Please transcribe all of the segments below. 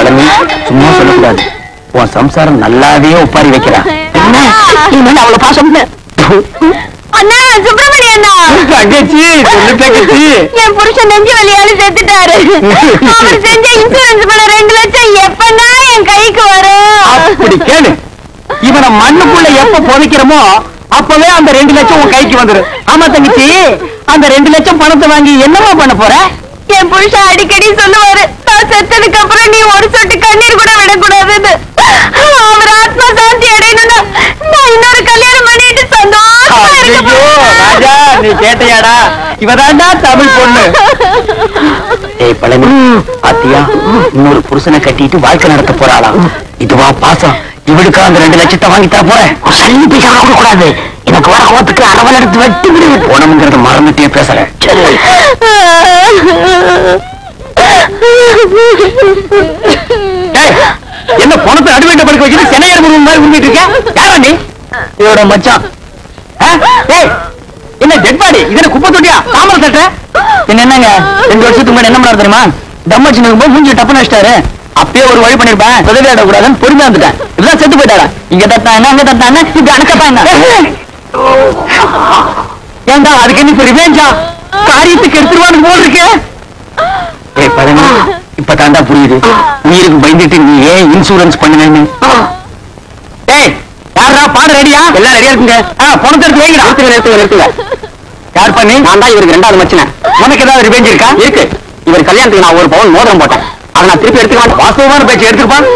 பழனி சும்மா சொல்லக்கூடாது. உன் சம்சாரம் நல்லாவே ஒப்பாரி வைக்கிறான். என்ன அவ்வளவு பாசம்? அண்ணா சுப்பிரமணிய அண்ணா, தங்கச்சி தங்கச்சி, என் புருஷன் நெஞ்சு வலியால செத்துட்டாரு. அவர் செஞ்ச இன்சூரன்ஸ் பணம் 2 லட்சம் எப்பன்னா என் கைக்கு வரும்? அப்படி கேளு. இவனை மண்ணுக்குள்ள எப்ப புதைக்கிறோமோ அப்பவே அந்த 2 லட்சம் உன் கைக்கு வந்துடும். ஆமா தங்கச்சி, அந்த 2 லட்சம் பணத்தை வாங்கி என்னமா பண்ண போற? என் புருஷன் அடிக்கடி சொல்லுவாரு, நான் செத்ததுக்கு அப்புறம் நீ ஒரு சொட்டு கண்ணீர் கூட விடக்கூடாதுன்னு. அவர் ஆத்மா சாந்தி அடையணும்னா நான் இன்னொரு கல்யாணம் பண்ணிட்டு சந்தோஷமா இருக்க ராஜா, நீ கேட்டையாடா? இவதாண்டா தமிழ் பொண்ணு. ஏய் பழனி, பாத்தியா, இன்னொரு புருஷனை கட்டிட்டு வாழ்க்கை நடத்த போறாளாம். இதுவா பாசம்? இவளுக்கு அந்த 2 லட்சத்தை வாங்கி தர போறேன். சல்லி பேச கூடாது. எனக்கு வர கோத்துக்கு அரவல் எடுத்து வெட்டி விடு. போனம்ங்கிறத மறந்துட்டே பேசுறேன். என்ன பணத்தை அடிவேண்ட படுக்க வச்சுட்டு சென்னையர் முருகன் மாதிரி உருவிட்டு இருக்க? யாரா நீ? இதோட மச்சான். என்ன டெட் பாடி? இது குப்பை தொட்டியா? தாமரை தட்ட என்னங்க? 2 வருஷத்துக்கு முன்னாடி என்ன பண்ணாரு தெரியுமா? தம்மச்சு போது மூஞ்சி டப்பு நஷ்டாரு. அப்பயே ஒரு வழி பண்ணிருப்பேன். உதவி ஆடக்கூடாதுன்னு பொறுமையா வந்துட்டேன். இப்பதான் செத்து போயிட்டாரா? இங்க தட்டாங்க அங்க தட்டாங்க, இப்படி அணக்கப்பா என்ன? ஏண்டா அதுக்கு என்ன ரிவேஞ்சா? காரியத்துக்கு எடுத்துருவான்னு போல் இருக்க. ஏய் பழனி, இப்ப தாண்டா புரியுது உயிருக்கு பயந்துட்டு நீ ஏன் இன்சூரன்ஸ் பண்ணுவேன்னு. ஏய் யாரா பாட ரெடியா? எல்லாம் ரெடியா இருக்குங்க. பணத்தை எடுத்து வைங்கடா. எடுத்துங்க. யார் பண்ணி? நான் தான் இவருக்கு 2வது மச்சினேன். உனக்கு ஏதாவது ரிவேஞ்ச் இருக்கா? இருக்கு. இவர் கல்யாணத்துக்கு நான் 1 பவுன் மோதிரம் போட்டேன். அதை நான் திருப்பி எடுத்துக்க. வாஸ்தவமான பேச்சு எடுத்துப்பான்.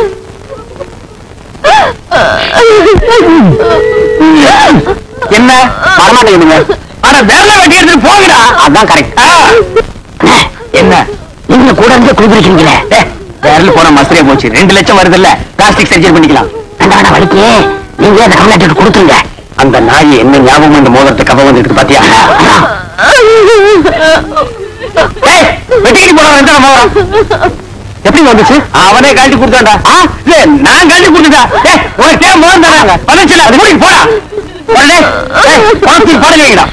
என்ன வரமாட்டேங்குதுங்க? ஆனா வேலை வெட்டி எடுத்துட்டு போங்கடா. அதான் கரெக்ட். என்ன நீங்க கூட இருந்து குளிக்கிறீங்களே? வேறல போன மஸ்திரியா போச்சு. 2 லட்சம் வருது இல்ல, பிளாஸ்டிக் சர்ஜரி பண்ணிக்கலாம். வேண்டாம் வலிக்கு நீங்க அந்த கம்ப்ளைண்ட் கொடுத்துருங்க. அந்த நாய் என்ன ஞாபகம் இந்த மோதிரத்தை கவ வந்துருக்கு பாத்தியா? வெட்டிக்கிட்டு போன மோதிரம் எப்படி வந்துச்சு? அவனே காட்டி கொடுத்தாண்டா. நான் காட்டி கொடுத்தா? உனக்கு தேவை மோதிரம் தராங்க. பதச்சல அது முடிக்கு போடா. பணத்தில் பாடல் வைங்கடா.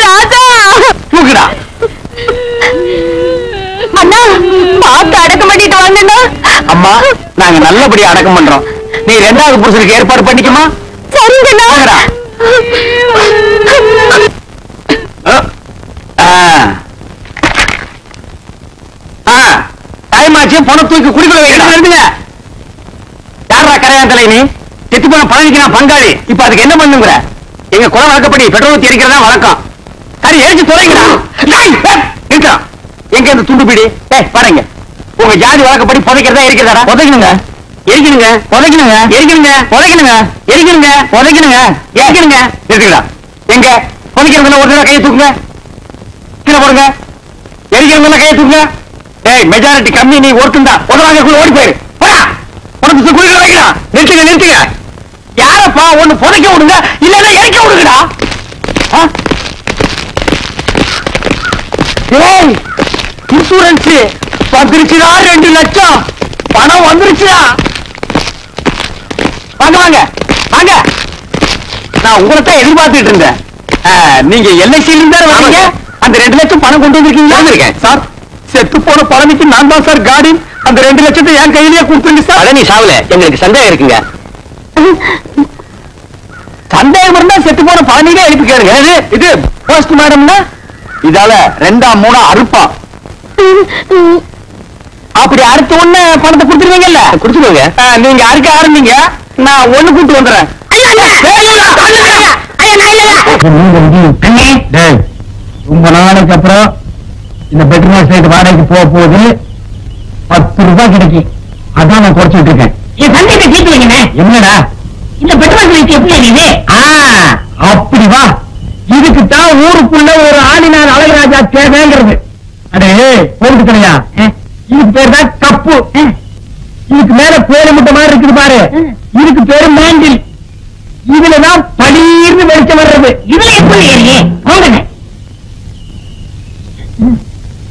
ராஜா தூக்குடா. அண்ணா பார்த்து அடக்கம் பண்ணிட்டு வாங்கண்ணா. அம்மா, நாங்க நல்லபடியா அடக்கம் பண்றோம். நீ 2வது புருஷனுக்கு ஏற்பாடு பண்ணிக்குமா? சரிங்கண்ணா. டைமாச்சு, பணம் தூக்கி குடிக்கல வைங்க. யாரா கரையாந்தலை? நீ செத்து போன பழனிக்கு நான் பங்காளி. இப்ப அதுக்கு என்ன பண்ணுங்கிற? எங்க குல வழக்கப்படி பெட்ரோல் ஊத்தி எரிக்கிறதா வழக்கம். கறி எரிச்சு தொலைங்கடா. இருக்கான் எங்க இந்த துண்டு பிடி? பாருங்க, உங்க ஜாதி வழக்கப்படி புதைக்கிறதா எரிக்கிறதா? புதைக்கணுங்க, எரிக்கணுங்க, புதைக்கணுங்க, எரிக்கணுங்க, புதைக்கணுங்க, எரிக்கணுங்க, புதைக்கணுங்க, எரிக்கணுங்க. இருக்குடா. எங்க புதைக்கிறதுல ஒரு தடவை கையை தூக்குங்க. கீழே போடுங்க. எரிக்கிறதுல கையை தூக்குங்க. மெஜாரிட்டி கம்மி, நீ ஒருத்தந்தா உதவாங்க ஓடி போயிரு. உனக்கு குளிக்க வைக்கலாம். நிறுத்துங்க. யாரப்பா? ஒண்ணு புதைக்க விடுங்க, இல்லன்னா எரிக்க விடுங்கடா. இன்சூரன்ஸ் வந்துருச்சுடா. 2 லட்சம் பணம் வந்துருச்சுடா. வாங்க. நான் உங்களைத்தான் எதிர்பார்த்துட்டு இருந்தேன். நீங்க எல்ஐசியில இருந்தா வரீங்க. அந்த 2 லட்சம் பணம் கொண்டு வந்திருக்கீங்களா? சார், செத்து போன பழனிக்கு நான் தான் சார் கார்டியன். அந்த 2 லட்சத்தை என் கையிலேயே கொடுத்துருங்க சார். பழனி சாவல, எங்களுக்கு சந்தேகம் இருக்குங்க. சந்தேகம் இருந்தா செத்து போன பழனிக்கே எழுப்பி கேளுங்க. இது போஸ்ட் மேடம்னா இதால 2ஆ 3ஆ அறுப்பா. அப்படி அறுத்த உடனே பணத்தை கொடுத்துருவீங்கல்ல? கொடுத்துருவீங்க. நீங்க அறுக்க ஆரம்பிங்க, நான் ஒண்ணு கூட்டு வந்துடுறேன். ரொம்ப நாளைக்கு அப்புறம் இந்த பெட்ரோல் சைட் வாடகைக்கு போக போகுது. 10 ரூபாய் கிடைக்கும். அதான் நான் குறைச்சிட்டு இருக்கேன். என் சந்தையை தீர்த்து வைங்க. என்னடா இந்த பெட்ரோல் சைட் எப்படி இருக்குது? அப்படி வா. இதுக்குத்தான் ஊருக்குள்ள ஒரு ஆளினார் அழகராஜா தேவைங்கிறது. அடே போட்டு கிடையா, இதுக்கு பேர் தான் கப்பு. இதுக்கு மேல பேரு முட்டை மாதிரி இருக்குது பாரு, இதுக்கு பேரு மாண்டில். இதுலதான் படீர்னு வெளிச்சம் வர்றது. இதுல எப்படி போங்க.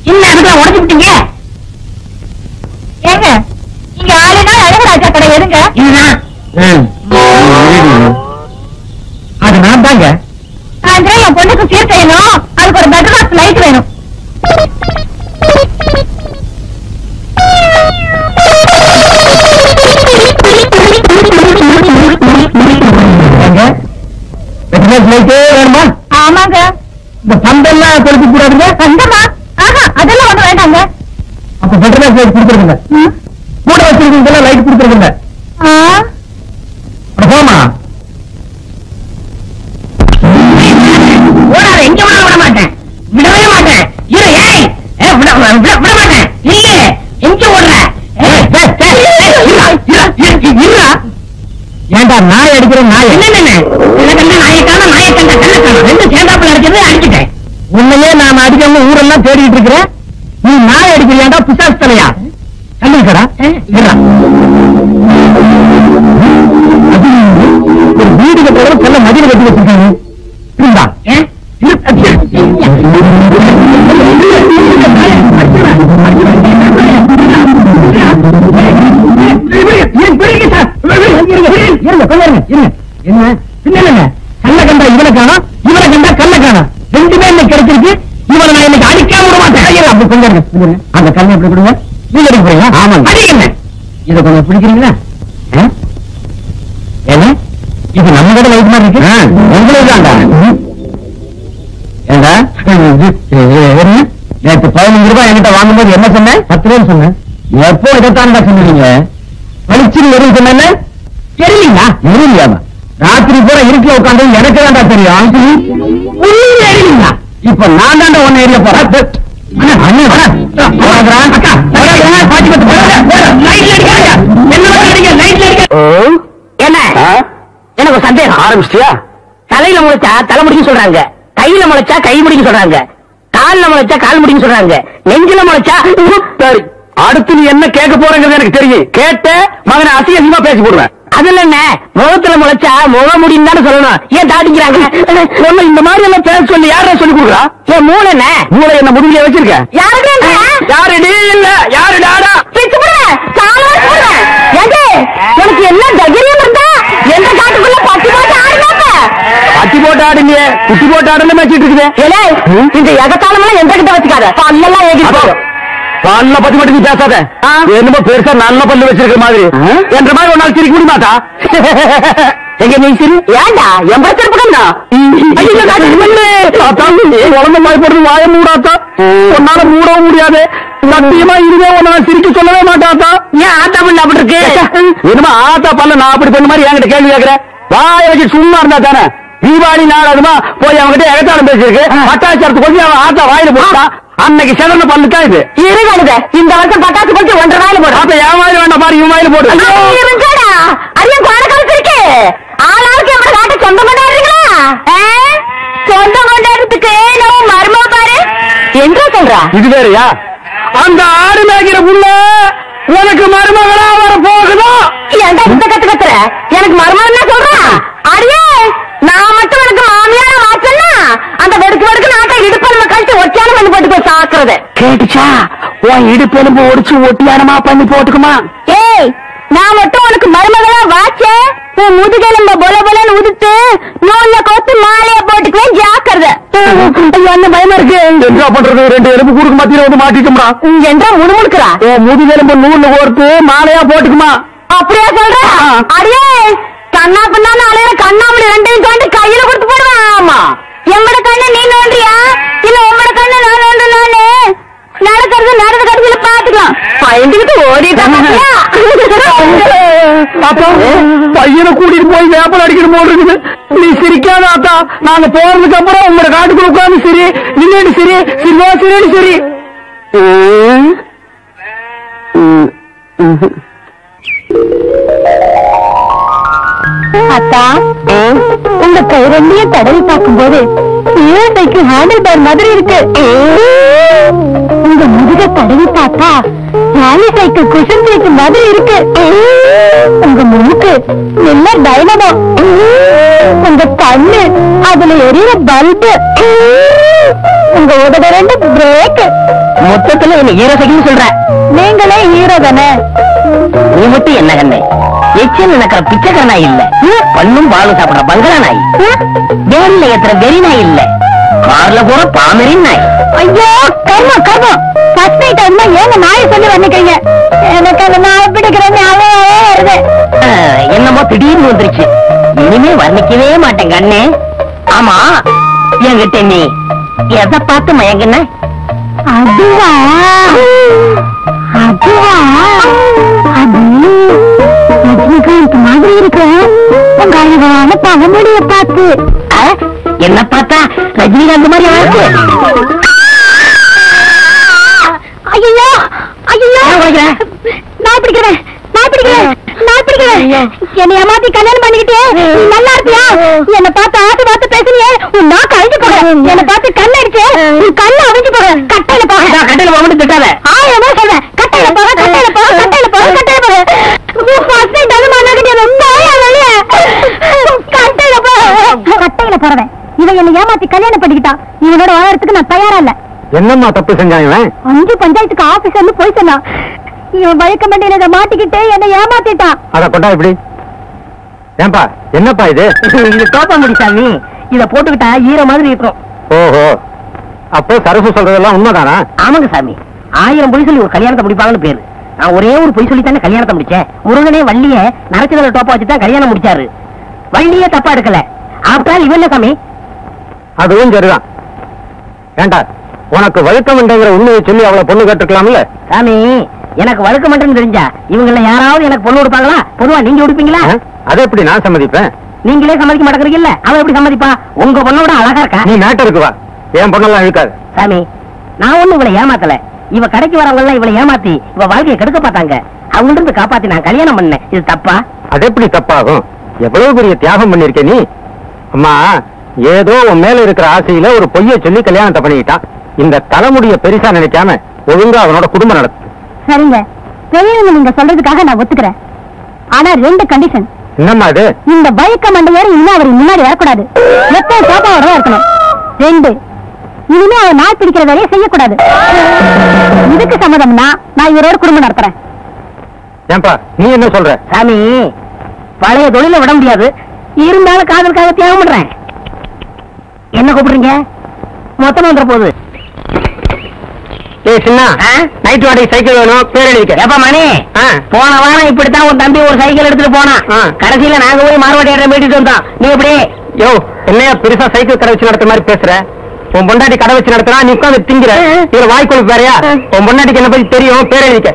என்ன அதுக்கு உடச்சு விட்டீங்க? ஏங்க இங்க ஆளுனா அழகராஜா கடை எதுங்க? இதுதான். அது நான் தாங்க. சாயந்தரம் என் பொண்ணுக்கு சீர் செய்யணும். அதுக்கு ஒரு பெட்ரோல் லைட் வேணும். எல்லாம் கொளுத்தி கூடாதுங்க. அங்கம்மா அதெல்லாம் ஒண்ணு வேண்டாங்க. அப்ப பெட்ரோல் லைட் கொடுத்துருங்க. கூட வச்சிருக்கீங்க லைட் கொடுத்துருங்க. போமா ஓடாத. எங்க விட மாட்டேன், விடவே மாட்டேன். விட மாட்டேன். இல்ல எங்க ஓடுற? ஏண்டா நாய் அடிக்கிறேன்? நாய் என்ன நாயக்கான நாயக்கண்ட கண்ணக்கான ரெண்டு சேர்ந்தாப்புல அடிக்கிறது அடிச்சுட்டேன். உன்னையே நான் அடிக்காம ஊரெல்லாம் தேடிட்டு இருக்கிறேன். நீ நாய் அடிக்கிறியாண்டா பிசாசு தலையா? கண்டிப்பா ஒரு வீடு கட்டுறவங்க சொல்ல மதிய கட்டி வச்சிருக்காங்க. என்ன கல்ல கண்டா இவனை காணும், இவனை கண்டா கல்ல காணும். ரெண்டுமே இன்னைக்கு கிடைச்சிருக்கு. இவனை நான் இன்னைக்கு அடிக்காம விட மாட்டேன். அப்படி கொஞ்சம் அந்த கல்லை எப்படி கொடுங்க. நீங்க அடிக்க போறீங்களா? ஆமாங்க. அடிக்கல. இதை கொஞ்சம் பிடிக்கிறீங்களா? ஏன்னா இது நம்ம கடை லைட் மாதிரி இருக்கு. உங்களுக்கு தான்டா. ஏண்டா நேற்று 15 ரூபாய் என்கிட்ட வாங்கும்போது என்ன சொன்னேன்? 10 ரூபாய் சொன்னேன். எப்போ இதைத்தான்டா சொன்னீங்க? பளிச்சுன்னு எதுவும் சொன்ன தெரியலீங்களா? எரியலையாமா? ராத்திரி பூரா இருட்டுல உட்காந்து எனக்கு தான்டா தெரியும். எரியலீங்களா? இப்ப நான் தாண்டா ஒன்னு எரிய போறேன். என்ன எனக்கு சந்தேகம் ஆரம்பிச்சியா? தலையில முளைச்சா தலை முடிக்கும் சொல்றாங்க, கையில முளைச்சா கை முடிக்கும் சொல்றாங்க, கால்ல முளைச்சா கால் முடிக்கும் சொல்றாங்க, நெஞ்சில முளைச்சா. சரி, அடுத்து நீ என்ன கேட்க போறங்கிறது எனக்கு தெரியும். கேட்ட மகனை அசிங்கமா பேசி போடுவேன். அதுல என்ன முகத்துல முளைச்சா முக முடியும் தானே சொல்லணும். ஏன் தாடிக்கிறாங்க? இந்த மாதிரி எல்லாம் பேச சொல்லி யார சொல்லி கொடுக்குறா? என் மூளை என்ன மூளை என்ன முதுகில வச்சிருக்க? யாருடி இல்ல யாரு டாடா உனக்கு என்ன தைரியம் இருந்தா எந்த காட்டுக்குள்ள பட்டி போட்டு ஆடுனாப்ப? பட்டி போட்டு ஆடுங்க, குட்டி போட்டு ஆடுன்னு மேய்ச்சிட்டு இருக்குது. இந்த எகத்தாளமெல்லாம் எந்த கிட்ட வச்சுக்காத. பல்லெல்லாம் ஏகிட்டு பல்ல பத்தி மட்டும் நீ பேசாத. என்னமோ பெருசா நல்ல பல்லு வச்சிருக்கிற மாதிரி என்ற மாதிரி ஒரு நாள் சிரிக்க முடியுமாட்டா? எங்க நீ சிரி ஏண்டா என் பிரச்சனை உடம்பு மாய்ப்படுறது வாய மூடாத்தா. உன்னால மூடவும் முடியாது. சத்தியமா இதுவே உன்னால சிரிக்க சொல்லவே மாட்டாத்தா. ஏன் ஆத்தா பல்லு அப்படி இருக்கு? என்னமா ஆத்தா பல்ல நான் அப்படி பண்ண மாதிரி என்கிட்ட கேள்வி கேட்கிறேன். வாய வச்சு சும்மா இருந்தா தானே. தீபாவளி நாள் அதுமா போய் அவங்ககிட்ட எகத்தாளம் பேசிருக்கு. பட்டாச்சாரத்து கொஞ்சம் அவன் ஆத்தா வாயில போட்டா அன்னைக்கு சிறந்த பல்லுதான் இது. இருக்காது இந்த வருஷம் பட்டாசு கொஞ்சம் 1.5 வாயில போடு. அப்ப என் வாயில வேண்டாம் பாரு, இவன் வாயில போடு. அரியம் கோட கழிச்சிருக்கு. ஆளாளுக்கு எவ்வளவு நாட்டை சொந்தம் கொண்டாடுறீங்களா? சொந்தம் கொண்டாடுறதுக்கு நம்ம மருமக பாரு என்ற சொல்றா. இது வேறையா? அந்த ஆடு மேய்க்கிற புள்ள உனக்கு மருமகளா வர போகுதோ? ஏன்டா இந்த கத்துற? எனக்கு மருமகன்னா சொல்றான். அடியே நான் மட்டும் எனக்கு மாமியார வாச்சன்னா அந்த வெடுக்கு வெடுக்கு நாட்டை இடுப்பெலும்பு கழிச்சு ஒட்டியான பண்ணி போட்டுக்கோ சாக்குறத கேட்டுச்சா? உன் இடுப்பெலும்பு ஒடிச்சு ஒட்டியானமா பண்ணி போட்டுக்குமா? ஏய் நான் மட்டும் உனக்கு மருமகளா வாச்ச உன் முதுகெலும்ப பொல பொலன்னு உதுத்து நூல்ல கோத்து மாலையா போட்டுக்குவேன். ஜாக்கிரத. என்ன பயமா இருக்கு? என்ன பண்றது? 2 எலும்பு கூடுக்கு மத்தியில வந்து மாட்டிட்டோம்டா. என்றா முணுமுணுக்குறா? முதுகெலும்பு நூல்ல கோர்த்து மாலையா போட்டுக்குமா? அப்படியா சொல்ற? அடியே கண்ணா பின்னான்னு அலையிற கண்ணாமணி 2ஐயும் தோண்டி கையில கொடுத்து போடுவேன். ஆமா எம்மட கண்ணு நீ நோண்டியா இல்ல உம்மட கண்ணு நான் நோண்டுனாலே நடக்கிறது நடந்த கடைசியில பாத்துக்கலாம். பயந்துகிட்டு ஓடிட்டாங்க. பையனை கூட்டிட்டு போய் வேப்பல் அடிக்கணும் போல் இருக்குது. நீ சிரிக்காத ஆத்தா. நாங்க போறதுக்கு அப்புறம் உங்களோட காட்டுக்குள்ள உட்காந்து சரி நின்று சரி சிரிவா சரின்னு சரி. அத்தா உங்க கை ரெண்டையும் தடவி பார்க்கும்போது ஏழைக்கு ஹேண்டில் பேர் மாதிரி இருக்கு. உங்க முதுக தடவி பார்த்தா ஹேலி சைக்கிள் குஷன் சைக்கிள் மாதிரி இருக்கு. உங்க மூக்கு நல்ல டைனமோ. உங்க கண்ணு அதுல எரியிற பல்பு. உங்க உதட 2 பிரேக். மொத்தத்துல என்ன ஹீரோ சைக்கிள் சொல்ற? நீங்களே ஹீரோ தானே. நீ மட்டும் என்ன கண்ணே எச்சில் நடக்கிற பிச்சைக்கார நாய் இல்ல. பல்லும் பாலும் சாப்பிடுற பங்களா நாய். வேரில ஏத்துற வெறி நாய் இல்ல. கார்ல போற பாமரின் நாய். ஐயோ கர்மம் கர்மம். ஃபர்ஸ்ட் நைட் அம்மா ஏங்க நாயை சொல்லி வந்துட்டீங்க. எனக்கு அந்த நாயை பிடிக்கிற ஞாபகமே வருது. என்னமோ திடீர்னு வந்துருச்சு. இனிமே வர்ணிக்கவே மாட்டேன் கண்ணே. ஆமா என்கிட்ட நீ எதை பார்த்து மயங்கின? அதுவா அதுவா அது ரஜினிகாந்த் மாதிரி இருக்கு. உங்க அழகான பழமொழிய பார்த்து. என்ன பார்த்தா ரஜினிகாந்த் மாதிரி இருக்கு? ஐயோ ஐயோ நான் பிடிக்கிறேன் நான் பிடிக்கிறேன் நான் பிடிக்கிறேன். என்னை ஏமாத்தி கல்யாணம் பண்ணிக்கிட்டே நீ நல்லா இருப்பியா? என்னை பார்த்து ஆசை பார்த்து பேசுனியே, உன் நாக்கு அழிஞ்சு போக. என்னை பார்த்து கண் அடிச்சு உன் கண்ணு அழிஞ்சு போக. கட்டையில போக கட்டையில போக மட்டும் திட்டாத. ஆயிரமா சொல்றேன். கட்டையில போக கட்டையில போக கட்டையில போக கட்டையில போக. கட்டையில போறவன் இவன் என்னை ஏமாத்தி கல்யாணம் பண்ணிக்கிட்டான். இவனோட வாழறதுக்கு நான் தயாரா இல்ல. என்னம்மா தப்பு செஞ்சான் இவன்? 5 பஞ்சாயத்துக்கு ஆபீசர்னு போய் சொன்னான். இவன் வழக்க மண்டியில மாட்டிக்கிட்டே என்னை ஏமாத்திட்டான். அத கொண்டா இப்படி. ஏன்பா என்னப்பா இது? இது தோப்பாங்குடி சாமி. இத போட்டுக்கிட்டா ஈர மாதிரி இருக்கும். ஓஹோ, அப்போ சரசு சொல்றதெல்லாம் உண்மைதானா? ஆமாங்க சாமி. 1000 பொய் சொல்லி ஒரு கல்யாணத்தை முடிப்பாங்கன்னு பேரு. நான் ஒரே ஒரு பொய் சொல்லி தானே கல்யாணத்தை முடிச்சேன். முருகனே வள்ளிய நரச்சதுல டோப்பா வச்சுதான் கல்யாணம் முடிச்சாரு. வள்ளியே தப்பா எடுக்கல. ஆப்டால் இவன் என்ன சாமி? அதுவும் சரிதான். ஏண்டா உனக்கு வழக்கம் என்றங்கிற உண்மையை சொல்லி அவளை பொண்ணு கேட்டுக்கலாம்ல? சாமி, எனக்கு வழக்கம் என்றுன்னு தெரிஞ்சா இவங்கள யாராவது எனக்கு பொண்ணு கொடுப்பாங்களா? பொதுவா நீங்க கொடுப்பீங்களா? அதை எப்படி நான் சம்மதிப்பேன்? நீங்களே சம்மதிக்க மாட்டேங்கிறீங்கல்ல, அவ எப்படி சம்மதிப்பா? உங்க பொண்ணோட அழகா இருக்கா. நீ மேட்டருக்கு வா. என் பொண்ணெல்லாம் இருக்காது. சாமி, நான் ஒண்ணு இவளை ஏமாத்தல. இவ கடைக்கு வரவங்க எல்லாம் இவளை ஏமாத்தி இவ வாழ்க்கையை கெடுக்க பார்த்தாங்க. அவங்க இருந்து காப்பாத்தி நான் கல்யாணம் பண்ணேன். இது தப்பா? அது எப்படி தப்பாகும்? எவ்வளவு பெரிய தியாகம் பண்ணிருக்க நீ. அம்மா, ஏதோ உன் மேல இருக்கிற ஆசையில ஒரு பொய்யை சொல்லி கல்யாணத்தை பண்ணிக்கிட்டான். இந்த தலைமுடிய பெருசா நினைக்காம ஒழுங்கா அவனோட குடும்பம் நடத்து. சரிங்க, பெரியவங்க நீங்க சொல்றதுக்காக நான் ஒத்துக்கிறேன். ஆனா 2 கண்டிஷன். என்னம்மா அது? இந்த பைக்க மண்டையாரு இன்னும் அவர் முன்னாடி வரக்கூடாது. எப்ப பாப்பாவோட இருக்கணும். 2, இனிமே அவர் நாள் பிடிக்கிற வேலையை செய்யக்கூடாது. இதுக்கு சம்மதம்னா நான் இவரோட குடும்பம் நடத்துறேன். ஏன்பா நீ என்ன சொல்ற? சாமி, பழைய தொழில விட முடியாது. இருந்தாலும் காதலுக்காக தியாகம் பண்றேன். என்ன கூப்பிடுறீங்க? மொத்தம் வந்துற போகுது. நைட் வாடகை சைக்கிள் வேணும், பேர் எழுதிக்க. எப்ப மணி? போன வாரம் இப்படித்தான் உன் தம்பி ஒரு சைக்கிள் எடுத்துட்டு போனான். கடைசியில நாங்க போய் மார்வாடி மீட்டுட்டு வந்தோம். நீ எப்படி? யோ, என்னையா பெருசா சைக்கிள் கடை வச்சு நடத்துற மாதிரி பேசுற? உன் பொண்டாட்டி கடை வச்சு நடத்துறா, நீ உட்காந்து திங்கிற. இதுல வாய்க்கொழுப்பு வேறையா? உன் பொண்டாட்டிக்கு என்ன பத்தி தெரியும், பேர் எழுதிக்க.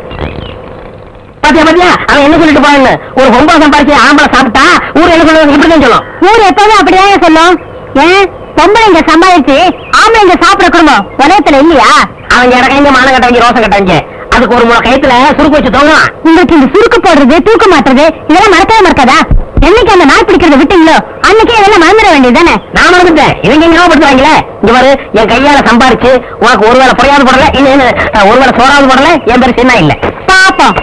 பாத்தியா பாத்தியா, அவன் என்ன சொல்லிட்டு போறாங்க? ஒரு பொம்பளை சம்பாதிச்சு ஆம்பளை சாப்பிட்டா ஊர் என்ன சொல்லுவாங்க? இப்படிதான் சொல்லும். ஊர் எப்பவுமே அப்படிதான் சொல்லும். ஏன் பொம்பளை இங்க சம்பாதிச்சு ஆம்பளை இங்க சாப்பிட குடும்பம் உலகத்துல இல்லையா? அவங்க இடக்கைங்க மானம் கட்டவங்க ரோசம் கட்டவங்க. அதுக்கு ஒரு முறை கயத்துல சுருக்கு வச்சு தோணும். உங்களுக்கு இந்த சுருக்கு போடுறது, தூக்க மாட்டுறது இதெல்லாம் மறக்கவே மறக்காதா? என்னைக்கு அந்த நாள் பிடிக்கிறத விட்டீங்களோ அன்னைக்கே இதெல்லாம் மறந்துட வேண்டியது தானே. நான் மறந்துட்டேன். இவங்க எங்க ஞாபகப்படுத்துவாங்களே. இங்க பாரு, என் கையால சம்பாரிச்சு உனக்கு ஒருவேளை புறையாவது போடல, இன்னும் ஒருவேளை சோறாவது போடல. என் பேரு சின்ன இல்ல. பாப்போம்.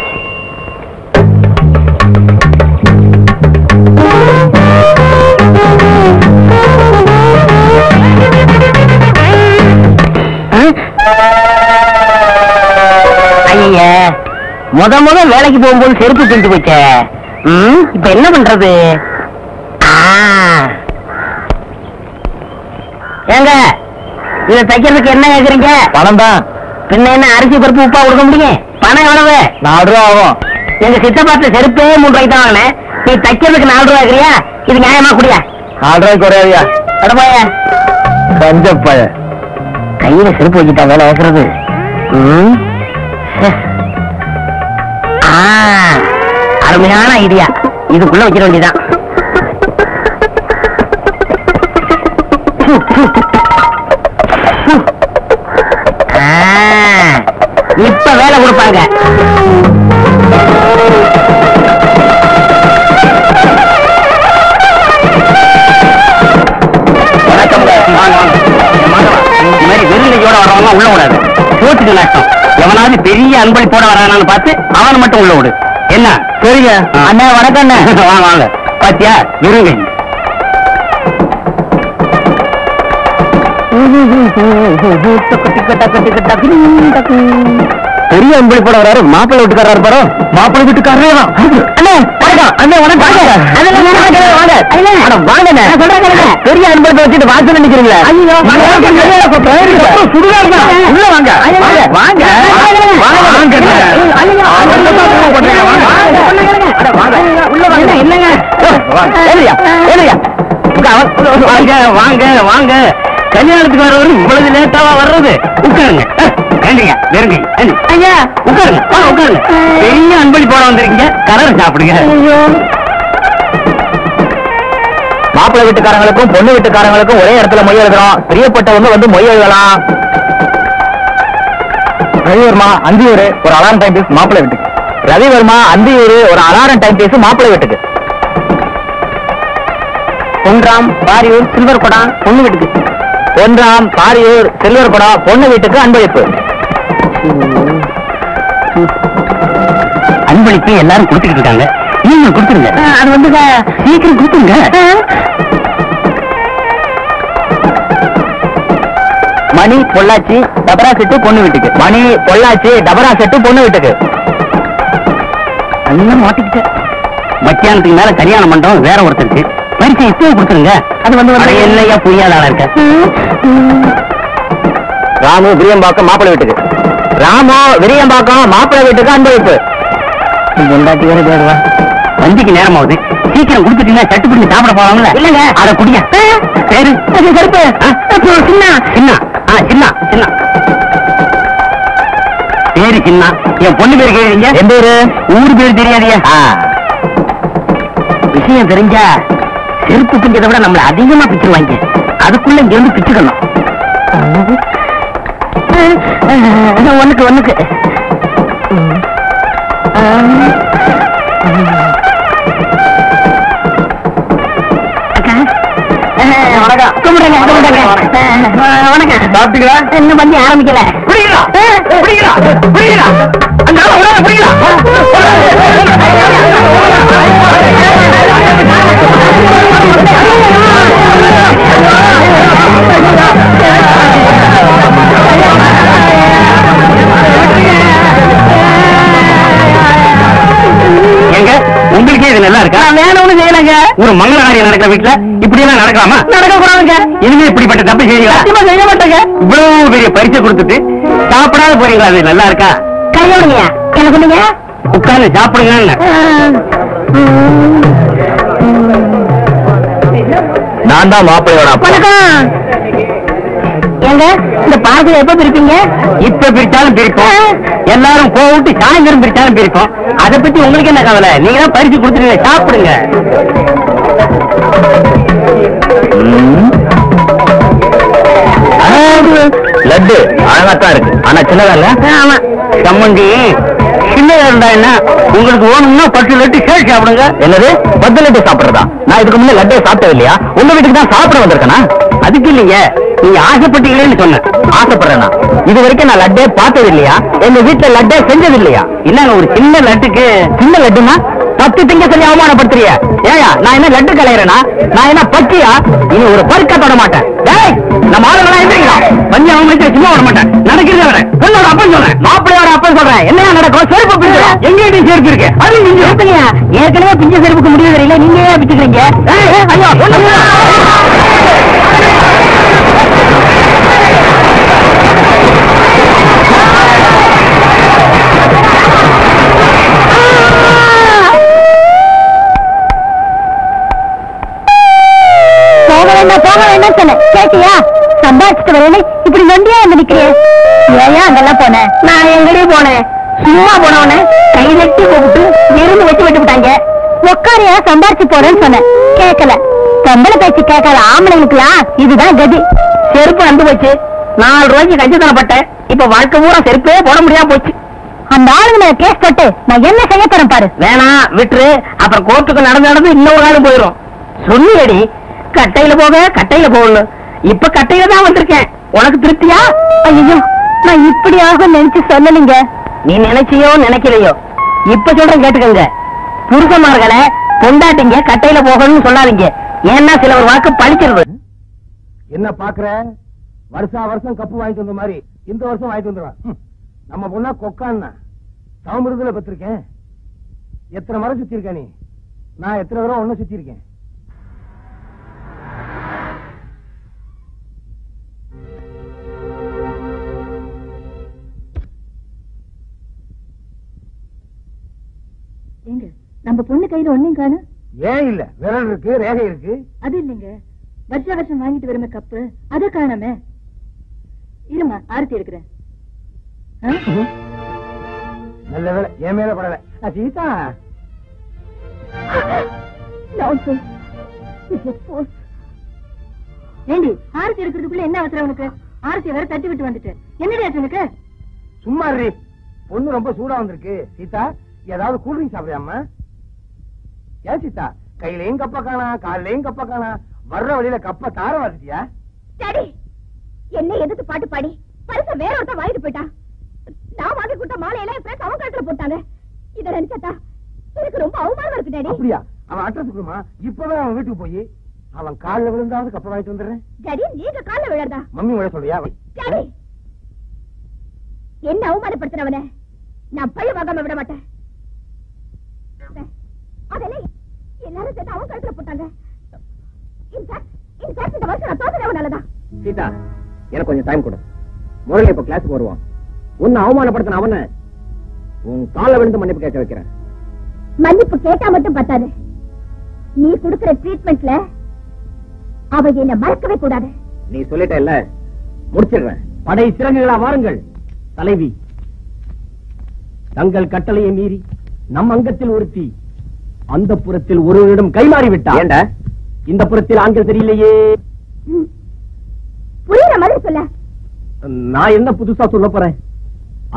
ஐய, முத வேலைக்கு போகும்போது செருப்பு செஞ்சு போச்ச. இப்ப என்ன பண்றது? ஏங்க, இத தைக்கிறதுக்கு என்ன கேக்குறீங்க? பணம் தான். பின்ன என்ன அரிசி பருப்பு உப்பா கொடுக்க முடியும்? பணம் எவ்வளவு? 4 ரூபா ஆகும். எங்க சித்தப்பாட்டு செருப்பே 3 ரூபாய்க்கு தான் வாங்கினேன். நீ தைக்கிறதுக்கு 4 ரூபா இருக்கிறியா? இது நியாயமா? குடியா? 4 ரூபாய்க்கு குறையாதியா? அடப்பாய பஞ்சப்பாய. கையில செருப்பு வச்சுட்டா வேலை வைக்கிறது. அருமையான ஐடியா. இதுக்குள்ள வைக்கிற வேண்டியதான். இப்ப வேலை கொடுப்பாங்க. வெறுங்கையோட வரவங்க உள்ள விடாது. போட்டுக்கு நஷ்டம். எவனாவது பெரிய அன்பளிப்போட வரானான்னு பார்த்து அவனை மட்டும் உள்ள விடு. என்ன? சரிங்க அண்ணா. வணக்கம் அண்ணா. வாங்க வாங்க. பாத்தியா, வெறுங்கை. பெரிய அன்பளிப்போட வராரு. மாப்பிள்ளை வீட்டுக்காரர் பாரு. மாப்பிள்ளை வீட்டுக்காரரே தான். அண்ணே வணக்கம். அண்ணே வணக்கம். பெரிய அன்பளிப்பை வச்சுட்டு வாசல் நினைக்கிறீங்களா? உள்ள வாங்க வாங்க வாங்க வாங்க வாங்க. கல்யாணத்துக்கு வரவரு இவ்வளவு லேட்டாவா வர்றது? உட்காருங்க. வேண்டுங்க வேறுங்க. ஐயா உட்காருங்க உட்காருங்க. பெரிய அன்பளி போட வந்திருக்கீங்க, கலர் சாப்பிடுங்க. மாப்பிள்ளை வீட்டுக்காரங்களுக்கும் பொண்ணு வீட்டுக்காரங்களுக்கும் ஒரே இடத்துல மொய் எழுதுறோம். பிரியப்பட்டவங்க வந்து மொய் எழுதலாம். ரவிவர்மா அந்தியூர் ஒரு அலாரம் டைம் பீஸ் மாப்பிள்ளை வீட்டுக்கு. ரவிவர்மா அந்தியூர் ஒரு அலாரம் டைம் பீஸ் மாப்பிள்ளை வீட்டுக்கு. பொன்ராம் பாரியூர் சில்வர் குடம் பொண்ணு வீட்டுக்கு. பொன்ராம் பாரியூர் சில்வர் குடம் பொண்ணு வீட்டுக்கு அன்பளிப்பு. அன்பளிப்பு எல்லாரும் கொடுத்துக்கிட்டு இருக்காங்க, நீங்க கொடுத்துருங்க. அது வந்து சீக்கிரம் கொடுத்துருங்க. மணி பொள்ளாச்சி டபரா செட்டு பொண்ணு வீட்டுக்கு. மணி பொள்ளாச்சி டபரா செட்டு பொண்ணு வீட்டுக்கு. எல்லாம் மாட்டிக்கிட்ட. மத்தியானத்துக்கு மேல கல்யாண மண்டபம் வேற ஒருத்தருக்கு. பரிசை இப்பவே கொடுத்துருங்க. அது வந்து என்னையா புரியாத ஆளா இருக்க. ராமு விரியம்பாக்கம் மாப்பிள்ளை வீட்டுக்கு. ராமு விரியம்பாக்கம் மாப்பிள்ளை வீட்டுக்கு அன்பளிப்பு. பொண்டாட்டி வேற தேடுவா. வண்டிக்கு நேரம் ஆகுது, சீக்கிரம் கொடுத்துட்டீங்கன்னா சட்டு பிடிச்சி சாப்பிட போவாங்கல்ல. இல்லங்க அத குடிங்க. பேரு கருப்பு சின்ன சின்ன சின்ன சின்ன பேரு சின்ன. என் பொண்ணு பேரு கேக்குறீங்க? எந்த ஊரு? ஊரு பேரு தெரியாதியா? விஷயம் தெரிஞ்சா செருப்பு பிஞ்சதை விட நம்மள அதிகமா பிச்சுருவாங்க. அதுக்குள்ள இங்க இருந்து பிச்சுக்கணும். ஒண்ணுக்கு ஒண்ணுக்கு வணக்கம். கும்பிடுங்க கும்பிடுங்க. வணக்கம். சாப்பிட்டீங்களா? இன்னும் பண்ணி ஆரம்பிக்கல. புரியுதா புரியுதா புரியுதா? புரியுதா? எங்க உங்களுக்கே இது நல்லா இருக்கா? வேணும்னு செய்யலங்க. ஒரு மங்கள காரியம் நடக்கிற வீட்டுல இப்படி எல்லாம் நடக்கலாமா? நடக்க கூடாதுங்க. இனிமே இப்படிப்பட்ட தப்பு செய்வீங்களா? செய்ய மாட்டேங்க. இவ்வளவு பெரிய பரிசை கொடுத்துட்டு சாப்பிடாத போறீங்களா? அது நல்லா இருக்கா? கையோடுங்க எனக்கு நீங்க உட்கார்ந்து சாப்பிடுங்க. நான் தான் மாப்பிள்ளையோட அப்பா. ஏங்க இந்த பார்சல் எப்ப பிரிப்பீங்க? இப்ப பிரிச்சாலும் பிரிப்போம், எல்லாரும் போட்டு சாயந்தரம் பிரிச்சாலும் பிரிப்போம். அதை பத்தி உங்களுக்கு என்ன கவலை? நீங்க தான் பரிசு கொடுத்துருங்க, சாப்பிடுங்க. லட்டு அழகாத்தான் இருக்கு, ஆனா சின்னதா இல்ல. ஆமா சம்மந்தி சின்னதா இருந்தா என்ன? உங்களுக்கு வேணும்னா 10 லட்டு சேர்த்து சாப்பிடுங்க. என்னது 10 லட்டு சாப்பிடுறதா? நான் இதுக்கு முன்னே லட்டே சாப்பிட்டது இல்லையா? உங்க வீட்டுக்கு தான் சாப்பிட வந்திருக்கேனா? அதுக்கு இல்லைங்க, நீங்க ஆசைப்பட்டீங்களேன்னு சொன்னேன். ஆசைப்படுறேனா? இது வரைக்கும் நான் லட்டே பார்த்தது இல்லையா? எங்க வீட்டுல லட்டே செஞ்சது இல்லையா? இல்லங்க ஒரு சின்ன லட்டுக்கு. சின்ன லட்டுனா 10 திங்க சொல்லி அவமானப்படுத்துறிய? ஏயா நான் என்ன லட்டு கலையறேனா? நான் என்ன பச்சியா? இனி ஒரு பருக்க தொட மாட்டேன். டேய் நம்ம ஆளுங்களா எந்திரிக்கலாம். பஞ்சு அவங்களுக்கு சும்மா விட மாட்டேன். நடக்கிறத விட பொண்ணோட அப்பன் சொல்றேன், மாப்பிள்ளையோட அப்பன் சொல்றேன். என்னையா நடக்கும்? செருப்பு பிடிச்சிடும். எங்கேயும் செருப்பு இருக்கு, அது நீங்க எடுத்துங்க. ஏற்கனவே பிஞ்ச செருப்புக்கு முடிவு தெரியல, நீங்க ஏன் பிச்சுக்கிறீங்க? ஐயோ போக வேண்டாம் சொன்ன கேட்டியா? சம்பாதிச்சுட்டு வரேன்னு இப்படி நொண்டியா வந்து நிக்கிறேன். ஏயா அங்கெல்லாம் போனேன்? நான் எங்கடே போனேன்? சும்மா போனவன கை நட்டி கூப்பிட்டு விருந்து வச்சு விட்டு விட்டாங்க. உக்காரியா சம்பாதிச்சு போறேன்னு சொன்னேன், கேட்கல. பொம்பளை பேச்சு கேட்காத ஆம்பளைங்களுக்குலாம் இதுதான் கதி. செருப்பு வந்து போச்சு. 4 ரூபாய்க்கு கஞ்சித்தனப்பட்டேன். இப்ப வாழ்க்கை பூரா செருப்பே போட முடியாம போச்சு. அந்த ஆளுங்க மேல கேஸ் போட்டு நான் என்ன செய்ய தரேன் பாரு. வேணாம் விட்டுரு, அப்புறம் கோர்ட்டுக்கு நடந்து இன்னொரு நாளும் போயிடும். சொல்லியடி கட்டையில போக கட்டையில போகணும். இப்ப கட்டையில தான் வந்திருக்கேன். உனக்கு திருப்தியா? ஐயோ நான் இப்படி ஆகும் நினைச்சு சொல்லலீங்க. நீ நினைச்சியோ நினைக்கலையோ, இப்ப சொல்றேன் கேட்டுக்கங்க. புருஷமார்களை பொண்டாட்டிங்க கட்டையில போகணும்னு சொல்லாதீங்க. ஏன்னா சில ஒரு வாக்கு பழிக்கிறது. என்ன பாக்குற? வருஷா வருஷம் கப்பு வாங்கிட்டு வந்த மாதிரி இந்த வருஷம் வாங்கிட்டு வந்துருவான். நம்ம பொண்ணா கொக்கான்னா சமமிருதுல பத்திருக்கேன். எத்தனை மரம் சுத்தி இருக்க நீ? நான் எத்தனை தடவை ஒண்ணு சுத்தி இருக்கேன். நம்ம பொண்ணு கையில ஒண்ணும் காணும். ஏன் இல்ல? விரல் இருக்கு, ரேகை இருக்கு. அது இல்லைங்க, வஜ்ரவசம் வாங்கிட்டு வருமே கப்பு அதை காணாமே. இருமா ஆரத்தி எடுக்கிறேன். நல்ல வேலை என் மேல படல. சீதா ஏண்டி ஆரத்தி எடுக்கிறதுக்குள்ள என்ன அவசரம் உனக்கு? ஆரத்தியை வேற தட்டி விட்டு வந்துட்டு என்னடி ஆச்சு உனக்கு? சும்மா பொண்ணு ரொம்ப சூடா வந்திருக்கு. சீதா ஏதாவது கூல்ட்ரிங்க் சாப்பிடுறாமா? ஏன் சீதா கையிலையும் கப்ப காணா, காலையிலையும் கப்ப காணா, வர்ற வழியில கப்ப தார வாசிட்டியா? சரி என்ன எதிர்த்து பாட்டு பாடி பரிசை வேற ஒருத்தன் வாங்கிட்டு போயிட்டான். நான் வாங்கி கொடுத்த மாலையெல்லாம் என் ஃப்ரெண்ட்ஸ் அவன் கழுத்துல போட்டாங்க. இத நினைச்சா எனக்கு ரொம்ப அவமானமா இருக்கு டாடி. அப்படியா? அவன் அட்ரஸ் கொடுமா, இப்பவே அவன் வீட்டுக்கு போய் அவன் கால்ல விழுந்தாவது கப்ப வாங்கிட்டு வந்துடுறேன். டாடி நீங்க கால்ல விழறதா? மம்மி விழ சொல்றியா? டாடி என்ன அவமானப்படுத்துறவனே நான் பழி வாங்காம விட மாட்டேன். அதெல்லாம் எல்லாரும் சேர்த்து அவன் கழுத்துல போட்டாங்க. இந்த வருஷம் நான் தோத்துறவனாலதான். சீதா எனக்கு கொஞ்சம் டைம் கொடு. முரளி இப்ப கிளாஸுக்கு வருவான். உன்னை அவமானப்படுத்தின அவனை உன் கால விழுந்து மன்னிப்பு கேட்க வைக்கிறேன். மன்னிப்பு கேட்டா மட்டும் பத்தாது. நீ கொடுக்கிற ட்ரீட்மெண்ட்ல அவ என்ன மறக்கவே கூடாது. நீ சொல்லிட்ட இல்ல, முடிச்சிடுறேன். படை சிறங்குகளா வாருங்கள். தலைவி தங்கள் கட்டளையை மீறி நம் அங்கத்தில் ஒருத்தி அந்த புறத்தில் ஒருவரிடம் கைமாறி விட்டா. ஏண்டா இந்த புறத்தில் ஆண்கள் தெரியலையே? புரியுற மாதிரி சொல்ல. நான் என்ன புதுசா சொல்ல போறேன்?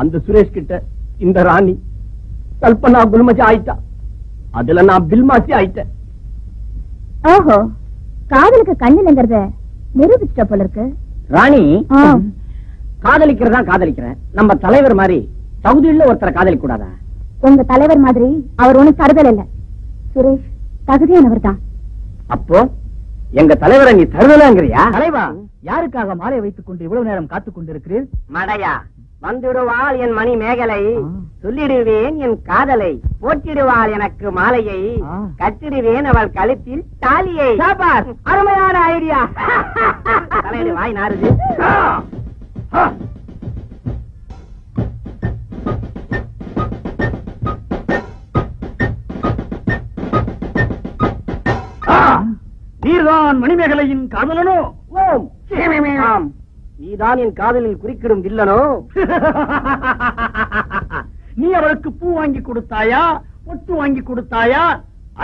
அந்த சுரேஷ் கிட்ட இந்த ராணி கல்பனா குல்மச்சி ஆயிட்டா. அதுல நான் பில்மாச்சி ஆயிட்டேன். ஓஹோ காதலுக்கு கண்ணிலங்கிறத நிரூபிச்சிட்ட போல இருக்கு. ராணி காதலிக்கிறதா காதலிக்கிறேன். நம்ம தலைவர் மாதிரி தகுதியுள்ள ஒருத்தரை காதலிக்க கூடாதா? உங்க தலைவர் மாதிரி அவர் ஒண்ணு தருதல் இல்ல. சுரேஷ் தகுதியானவர் தான். அப்போ எங்க தலைவரை நீ தருதலாங்கிறியா? தலைவா யாருக்காக மாலை வைத்துக் கொண்டு இவ்வளவு நேரம் காத்துக் கொண்டிருக்கிறீர்? மடையா வந்துடுவாள் என் மணி மேகலை, சொல்லிடுவேன் என் காதலை, போட்டிடுவாள் எனக்கு மாலையை, கட்டிடுவேன் அவள் கழுத்தில் தாலியை. அருமையான ஐடியா. தலையடி வாய் நாருது. நீர்தான் மணிமேகலையின் காதலனோ? ஓம் நீதான் என் காதலில் குறுக்கிடும் வில்லனோ? நீ அவளுக்கு பூ வாங்கி கொடுத்தாயா, பொட்டு வாங்கி கொடுத்தாயா,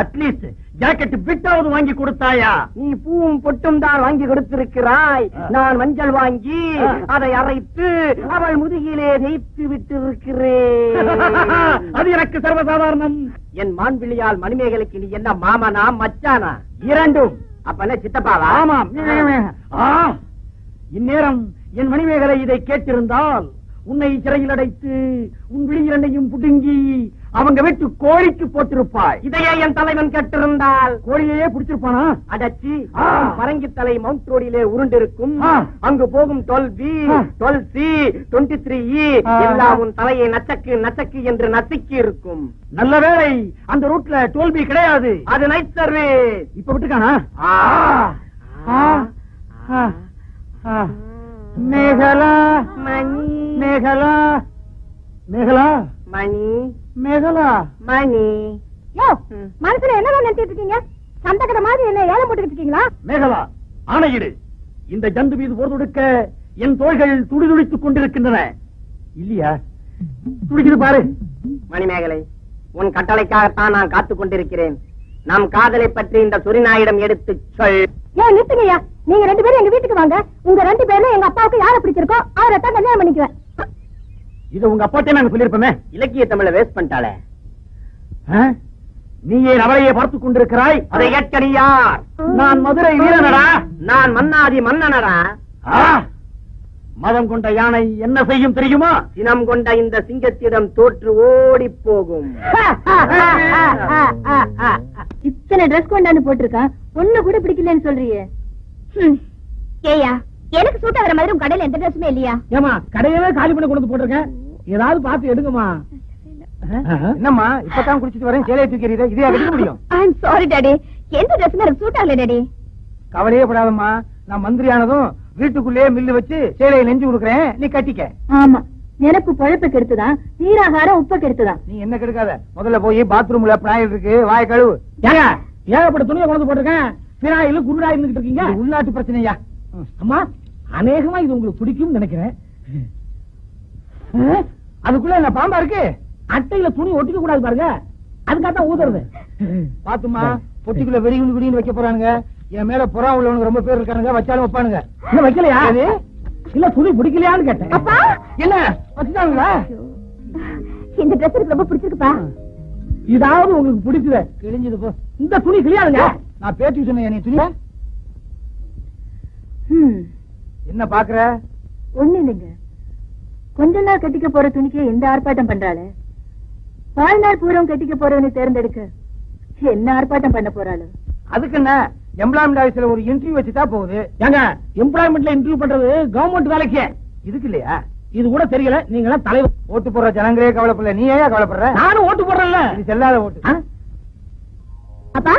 அட்லீஸ்ட் ஜாக்கெட் பிட்டாவது வாங்கி கொடுத்தாயா? நீ பூவும் பொட்டும் தான் வாங்கி கொடுத்திருக்கிறாய். நான் மஞ்சள் வாங்கி அதை அரைத்து அவள் முதுகிலே தேய்த்து விட்டு இருக்கிறேன். அது எனக்கு சர்வசாதாரணம். என் மான்பிள்ளையால் மணிமேகலைக்கு நீ என்ன மாமனா மச்சானா? இரண்டும். அப்ப என்ன சித்தப்பாவா? ஆமாம். இந்நேரம் என் மணிமேகலை இதை கேட்டிருந்தால் உன்னை சிறையில் அடைத்து உன் விழியிரண்டையும் புடுங்கி அவங்க வீட்டு கோழிக்கு போட்டிருப்பாய். இதையே என் தலைவன் கேட்டிருந்தால் கோழியையே பிடிச்சிருப்பானா? அடச்சி பரங்கி தலை மவுண்ட் ரோடிலே உருண்டிருக்கும். அங்கு போகும் 12B, 12C, 23E எல்லாம் உன் தலையை நச்சக்கு நச்சக்கு என்று நசுக்கி இருக்கும். நல்ல வேளை அந்த ரூட்ல 12B கிடையாது. அது நைட் சர்வீஸ். இப்ப விட்டுக்கானா? மேகலா மணி மேகலா மேகலா மணி மேகலா மணி. மனசுல என்னதான் நினைச்சிட்டு இருக்கீங்க? சந்தகட மாதிரி என்ன ஏலம் போட்டுக்கிட்டு இருக்கீங்களா? மேகலா ஆணையிடு. இந்த ஜந்து மீது போர்தொடுக்க என் தோள்கள் துடிதுடித்துக் கொண்டிருக்கின்றன. இல்லையா? துடிக்குது பாரு. மணிமேகலை உன் கட்டளைக்காகத்தான் நான் காத்துக் கொண்டிருக்கிறேன். நம் காதலை பற்றி இந்த சுரிநாயிடம் எடுத்து சொல். ஏன் நிறுத்துங்கய்யா? நீங்க 2 பேரும் எங்க வீட்டுக்கு வாங்க. உங்க 2 பேர்ல எங்க அப்பாவுக்கு யாரை பிடிச்சிருக்கோ அவரை தான் கல்யாணம் பண்ணிக்குவேன். இது உங்க அப்பாட்டே நாங்க சொல்லிருப்போமே. இலக்கிய தமிழை வேஸ்ட் பண்ணிட்டாளே. நீ ஏன் அவளையே பார்த்துக் கொண்டிருக்கிறாய்? அதை கேட்க நீ யார்? நான் மதுரை வீரனடா. நான் மன்னாதி மன்னனடா. மதம் கொண்ட யானை என்ன செய்யும் தெரியுமா? சினம் கொண்ட இந்த சிங்கத்திடம் தோற்று ஓடி போகும். இத்தனை டிரெஸ் கொண்டாந்து போட்டிருக்கான், ஒண்ணு கூட பிடிக்கலன்னு சொல்றியே. ஏயா எனக்கு சூட்ட வர மாதிரி உங்க கடையில எந்த டிரெஸ்ஸுமே இல்லையா? ஏமா கடையவே காலி பண்ணி கொண்டு போட்டிருக்கேன், ஏதாவது பார்த்து எடுங்கம்மா. என்னம்மா இப்பதான் குடிச்சிட்டு வரேன், சேலையை தூக்கிறீங்க, இதே எடுக்க முடியும்? ஐம் சாரி டாடி, எந்த டிரெஸ்ஸுமே எனக்கு சூட் ஆகல டாடி. கவலையே படாதம்மா, நான் மந்திரியானதும் வீட்டுக்குள்ளே மில்லு வச்சு சேலையை நெஞ்சு கொடுக்குறேன், நீ கட்டிக்க. ஆமா, எனக்கு பழப்ப கெடுத்துதான், நீராகாரம் உப்ப கெடுத்துதான். நீ என்ன கெடுக்காத, முதல்ல போய் பாத்ரூம்ல பினாயில் இருக்கு, வாய கழுவு. ஏங்க ஏகப்பட்ட துணியை கொண்டு போட்டிருக்கேன், பினாயில் குருடா இருந்துகிட்டு இருக்கீங்க? உள்நாட்டு பிரச்சனையா? அம்மா, அநேகமா இது உங்களுக்கு பிடிக்கும் நினைக்கிறேன். அதுக்குள்ள என்ன பாம்பா இருக்கு? அட்டையில துணி ஒட்டிக்க கூடாது பாருங்க, அதுக்காக ஊதுறது. பாத்துமா, பொட்டிக்குள்ள வெடிகுண்டு வெடின்னு வைக்க போறானுங்க. என் மேல புறா உள்ளவனுக்கு ரொம்ப பேர் இருக்கானுங்க, வச்சாலும் வைப்பானுங்க. இல்ல வைக்கலையா? இல்ல துணி பிடிக்கலையான்னு கேட்டேன். அப்பா, என்ன வச்சுட்டாங்களா? இந்த ட்ரெஸ் எனக்கு ரொம்ப பிடிச்சிருக்குப்பா. இதாவது உங்களுக்கு பிடிச்சது கிழிஞ்சது போ. இந்த துணி கிளியாதுங்க. நான் பேட்டி சொன்னேன். நீ துணி என்ன பாக்குற? ஒண்ணு இல்லைங்க, கொஞ்ச நாள் கட்டிக்க போற துணிக்கு எந்த ஆர்ப்பாட்டம் பண்றாளு? வாழ்நாள் பூரம் கட்டிக்க போறவனை தேர்ந்தெடுக்க என்ன ஆர்ப்பாட்டம் பண்ண போறாளு? அதுக்கு என்ன, எம்ப்ளாய்மெண்ட் ஆபீஸ்ல ஒரு இன்டர்வியூ வச்சுட்டா போகுது. ஏங்க, எம்ப்ளாய்மெண்ட்ல இன்டர்வியூ பண்றது கவர்மெண்ட் வேலைக்கு, இதுக்கு இல்லையா? இது கூட தெரியல. நீங்க தலைவர். ஓட்டு போடுற ஜனங்களே கவலைப்படல, நீ ஏன் கவலைப்படுற? நானும் ஓட்டு போடுறேன்ல. இது செல்லாத ஓட்டு. அப்பா,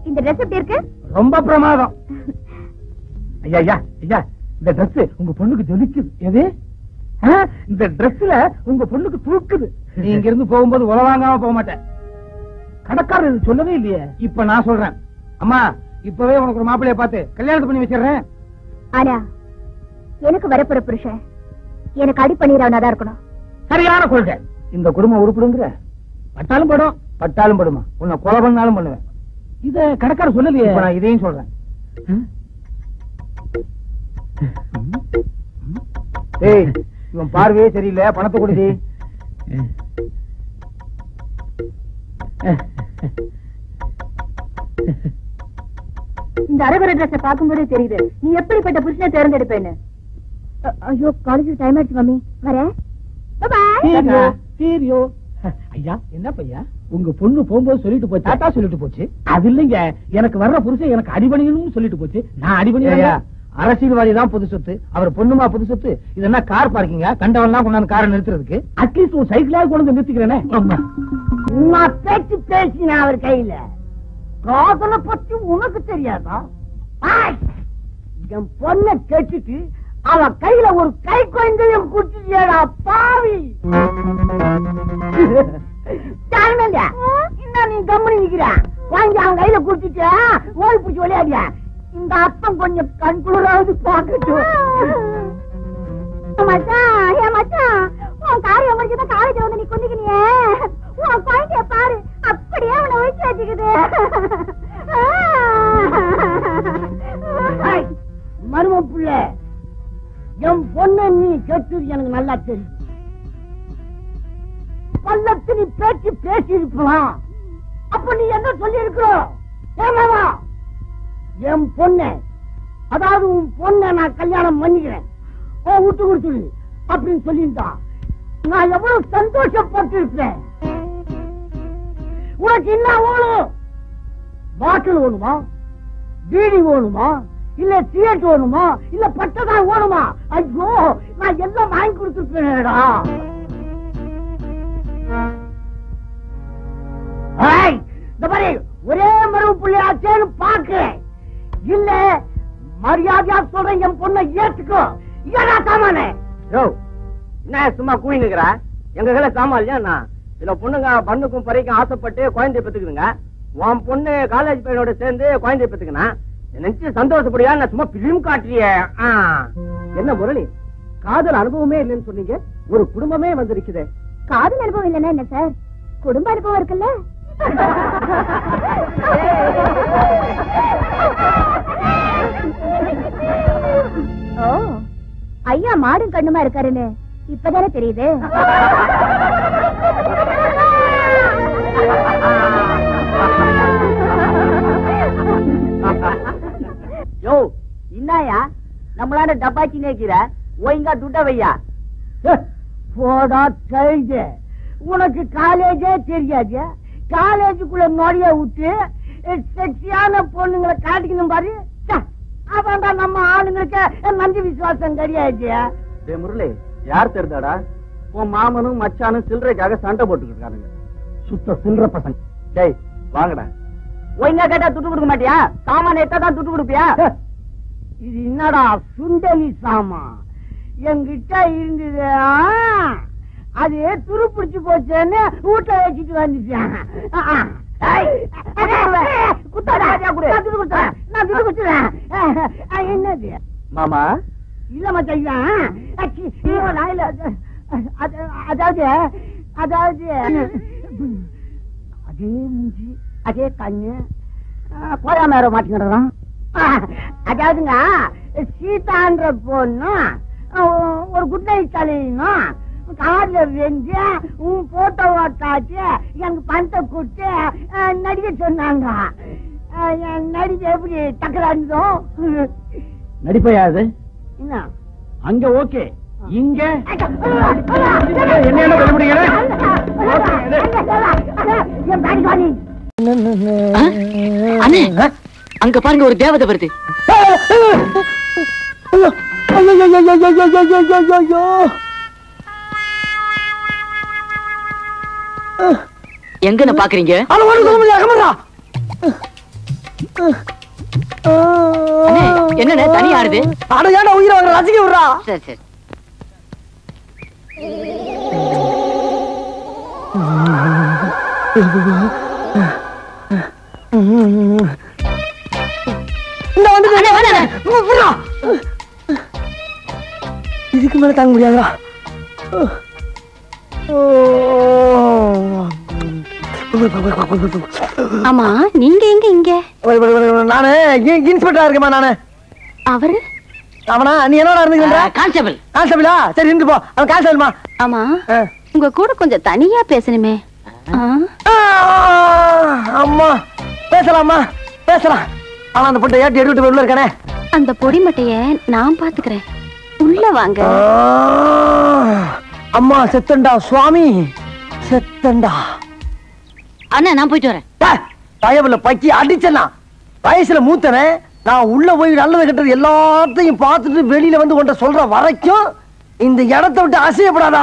இந்த ட்ரெஸ் எப்படி இருக்கு? ரொம்ப பிரமாதம். ஐயா ஐயா ஐயா, இந்த ட்ரெஸ் உங்க பொண்ணுக்கு ஜொலிக்குது. எது? இந்த ட்ரெஸ்ல உங்க பொண்ணுக்கு தூக்குது. நீ இங்க இருந்து போகும்போது உலவாங்காம போக மாட்டேன். கடைக்காரர் இது சொல்லவே இல்லையே. இப்ப நான் சொல்றேன். அம்மா, இப்பவே உனக்கு ஒரு மாப்பிள்ளைய பார்த்து கல்யாணத்தை பண்ணி வச்சிடுறேன். ஆனா எனக்கு வரப்போற புருஷன் எனக்கு அடி பண்ணிடுறவனாதான் இருக்கணும். சரியான கொள்கை. இந்த குடும்பம் உருப்படுங்கிற பட்டாலும் படும். பட்டாலும் படுமா? உன்னை கொலை பண்ணாலும் பண்ணுவேன். இத கடைக்காரர் சொல்லலையே. நான் இதையும் சொல்றேன். ஏய், இவன் பார்வையே சரியில்லை, பணத்தை கொடுதி. இந்த அரகுர ட்ரெஸ் பார்க்கும்போதே தெரியுது நீ எப்படிப்பட்ட புருஷனை தேர்ந்தெடுப்பேன்னு. ஐயோ, காலேஜ் டைம் ஆயிடுச்சு மம்மி, வரேன். ஐயா, என்ன பையா, உங்க பொண்ணு போகும்போது சொல்லிட்டு போச்சு. டாட்டா சொல்லிட்டு போச்சு. அது இல்லைங்க, எனக்கு வர்ற புருஷன் எனக்கு அடிபணியணும்னு சொல்லிட்டு போச்சு. நான் அடிபணியா? அரசியல்வாதி தான் புது சொத்து, அவர் பொண்ணுமா புது சொத்து. இது என்ன கார் பார்க்கிங்க? கண்டவன்லாம் கொண்டாந்து காரை நிறுத்துறதுக்கு அட்லீஸ்ட் ஒரு சைக்கிளாவது கொண்டு நிறுத்திக்கிறேனே. நான் பேச்சு பேசின அவர் கையில காதலை பத்தி உனக்கு தெரியாதா? என் பொண்ண கேட்டுட்டு அவன் கையில ஒரு கை குழந்தையும் குடிச்சியா பாவி. இன்னும் நீ கம்பெனி நிக்கிற வாங்கி அவன் கையில குடிச்சிட்டு ஓடி பிடிச்சி விளையாடியா. இந்த அப்பம் கொஞ்சம் கண்குளிராவது பாக்கட்டும். உன் காரியம் முடிஞ்சதான் காலேஜ் வந்து நீ கொண்டிக்கினியே, உன் குழந்தைய பாரு, அப்படியே அவனை ஒழிச்சு வச்சுக்குது. மரும புள்ள, என் பொண்ணு நீ கேட்டது எனக்கு நல்லா தெரியும். பல்லத்து நீ பேச்சு பேசி இருக்கலாம். அப்ப நீ என்ன சொல்லி இருக்கிறோம்? ஏமாவா என் பொண்ண, அதாவது உன் பொண்ண நான் கல்யாணம் பண்ணிக்கிறேன், விட்டு கொடுத்துடு அப்படின்னு சொல்லியிருந்தா நான் எவ்வளவு சந்தோஷப்பட்டு இருப்பேன். உனக்கு என்ன வேணும்? பாட்டில் வேணுமா? பீடி வேணுமா? இல்ல சிகரெட் வேணுமா? இல்ல பட்டதான் வேணுமா? ஐயோ, நான் எல்லாம் வாங்கி கொடுத்துருப்பேன்டா. இந்த மாதிரி ஒரே மரபு பிள்ளையாச்சேன்னு பாக்குறேன். இல்ல மரியாதையா சொல்றேன், என் பொண்ணை ஏத்துக்கோ. ஏடா சாமானே? என்ன சும்மா கூவினுக்குற? எங்க கையில சாமான் இல்லையா? சில பொண்ணுங்க பண்ணுக்கும் பறைக்கும் ஆசைப்பட்டு குழந்தைய பெத்துக்குதுங்க. உன் பொண்ணு காலேஜ் பையனோட சேர்ந்து குழந்தைய பெத்துக்குனா நினைச்சு சந்தோஷப்படியா? நான் சும்மா பிலிம் காட்டுறிய. என்ன முரளி, காதல் அனுபவமே இல்லைன்னு சொன்னீங்க, ஒரு குடும்பமே வந்திருக்குது. காதல் அனுபவம் இல்லைன்னா என்ன சார், குடும்ப அனுபவம் இருக்குல்ல. ஓ, ஐயா மாடும் கண்ணுமா இருக்காருன்னு இப்பதானே தெரியுது. யோ, இன்னாயா நம்மளால டப்பாச்சி நேக்கிற, ஒழுங்கா துட்ட வையா. போடா கழுத, உனக்கு காலேஜே தெரியாது. காலேஜுக்குள்ள நொடிய விட்டு செக்ஸியான பொண்ணுங்களை காட்டிக்கணும் பாரு. அதான்டா நம்ம ஆளுங்களுக்கு நன்றி விசுவாசம் கிடையாது. முரளி, யார் தெரிந்தாடா? உன் மாமனும் மச்சானும் சில்லறைக்காக சண்டை போட்டுக்கிட்டு இருக்கானுங்க. சுத்த சில்லற பசங்க. டேய் வாங்கடா. ஒழுங்கா கேட்டா துட்டு கொடுக்க மாட்டியா? சாமான எத்தான் துட்டு கொடுப்பியா? இது என்னடா சுண்டலி சாமான் என்கிட்ட இருந்தது, அது துரு பிடிச்சு போச்சேன்னு வீட்டுல வச்சுட்டு வந்துட்டேன். நான் துட்டு குடுத்துறேன். என்னது மாமா இல்ல மச்சான், அதாவது அதாவது அதே மூஞ்சி அதே கண்ணு கோயா மேல மாட்டிக்கிறான். அதாவதுங்க சீதான்ற பொண்ணு ஒரு குட் நைட் தலையணும் கார்ல வெஞ்சு உன் போட்டோ காட்டி எனக்கு பணத்தை கொடுத்து நடிக்க சொன்னாங்க. நடிக்க எப்படி டக்கராந்தோ நடிப்பையாது என்ன அங்க ஓகே இங்க அங்க பாருங்க ஒரு தேவதை வருது. எங்க பாக்குறீங்க? என்ன தனியா ஆடுது? அடையாட உயிரை வாங்க ரசிக்க விடுறா. சரி சரி இதுக்கு மேல தாங்க முடியாதா? ஆமா நீங்க எங்க இங்க? நானு இன்ஸ்பெக்டரா இருக்கேமா. நானு அவரு அவனா? நீ என்னோட இருந்துக்கிற? கான்ஸ்டபிள். கான்ஸ்டபிளா? சரி இருந்து போ. அவன் கான்ஸ்டபிள்மா. ஆமா உங்க கூட கொஞ்சம் தனியா பேசணுமே. அம்மா பேசலாமா? பேசலாம். ஆனா அந்த பொட்டை ஏட்டி எடுத்து உள்ள இருக்கானே. அந்த பொடி மட்டைய நான் பாத்துக்கிறேன். உள்ள வாங்க. அம்மா செத்தண்டா சுவாமி செத்தண்டா. அண்ணா நான் போயிட்டு வரேன். பயவுல பக்கி அடிச்சனா வயசுல மூத்தனே. நான் உள்ள போய் நல்லது கெட்டது எல்லாத்தையும் பார்த்துட்டு வெளியில வந்து கொண்ட சொல்ற வரைக்கும் இந்த இடத்தை விட்டு அசையப்படாதா?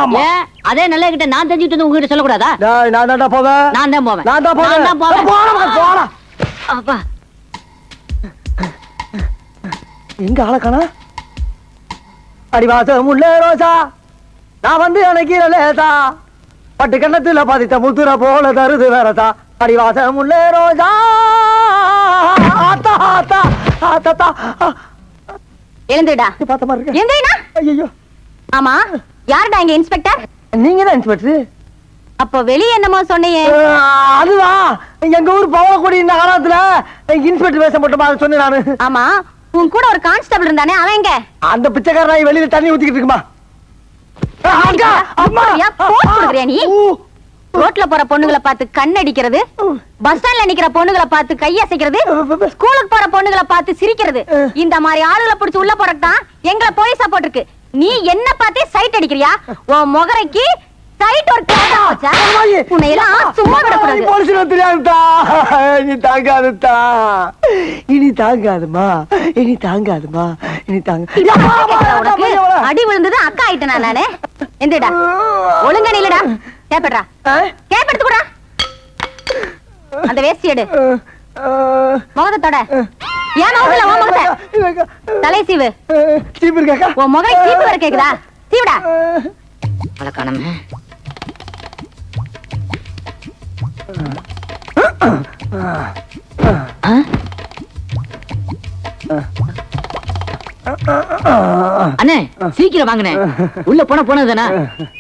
அதே நல்ல கிட்ட நான் தெரிஞ்சுட்டு வந்து உங்ககிட்ட சொல்லக்கூடாதா? நான் தான்டா போவேன். நான் தான் போவேன். நான் தான் போவேன். போடா. அப்பா எங்க ஆளக்கானா? அடிவாச முள்ள ரோசா நான் வந்து அணைக்கிற லேசா பட்டு கண்ணத்துல பதித்த முத்துற போல தருது வேறதா. அடிவாச முள்ள ரோசா ஆத்தா ஆத்தா ஆத்தா எழுந்துடா. பார்த்த மாதிரி இருக்கு. எந்திரிடா. ஐயோ ஆமா யாருடா இங்க இன்ஸ்பெக்டர்? நீங்க தான் இன்ஸ்பெக்டர். அப்ப வெளியே என்னமோ சொன்னீங்க? அதுவா எங்க ஊர் பவளக்குடி இந்த காலத்துல இன்ஸ்பெக்டர் வேஷம் போட்டோமா அதை சொன்னேன் நானு. ஆமா உன் கூட ஒரு கான்ஸ்டபிள் இருந்தானே அவன் எங்க? அந்த பிச்சைக்காரன் வெளியில தண்ணி ஊத்திக்கிட்டு இருக்குமா. நீ ரோட்ல போற பொண்ணுகளை பார்த்து கண்ணடிக்கிறது, பஸ் ஸ்டாண்ட்ல நிக்கிற பொண்ணுகளை பார்த்து கையசைக்கிறது, ஸ்கூலுக்கு போற பொண்ணுகளை பார்த்து சிரிக்கிறது, இந்த மாதிரி ஆளுகளை பிடிச்சு உள்ள போறதுதான் எங்களை போலீஸா போட்டிருக்கு. நீ என்ன பார்த்தே சைட் அடிக்கிறியா? உன் முகரைக்கு சைட் ஒரு கேட்டா வச்சா உன்னை எல்லாம் சும்மா விடக்கூடாது. போலீஸ் தெரியாதுதா. இனி தாங்காதுதா. இனி தாங்காதுமா. இனி தாங்காதுமா. இனி தாங்க. உனக்கு அடி விழுந்தது அக்கா ஆயிட்டேனா நானு? எந்திரடா. ஒழுங்கா நில்லுடா. கேப்படா. கேப் எடுத்துடா. அந்த வேஷ்டி எடு. முகத்தோட. ஏன் முகத்துல உன் முகத்தை? தலை சீவு. சீவு இருக்கா? உன் முகம் சீவு வர கேக்குதா? சீவுடா. வழக்கானமே. அண்ணே சீக்கிரம் வாங்கண்ணே. உள்ள போனதுதானா?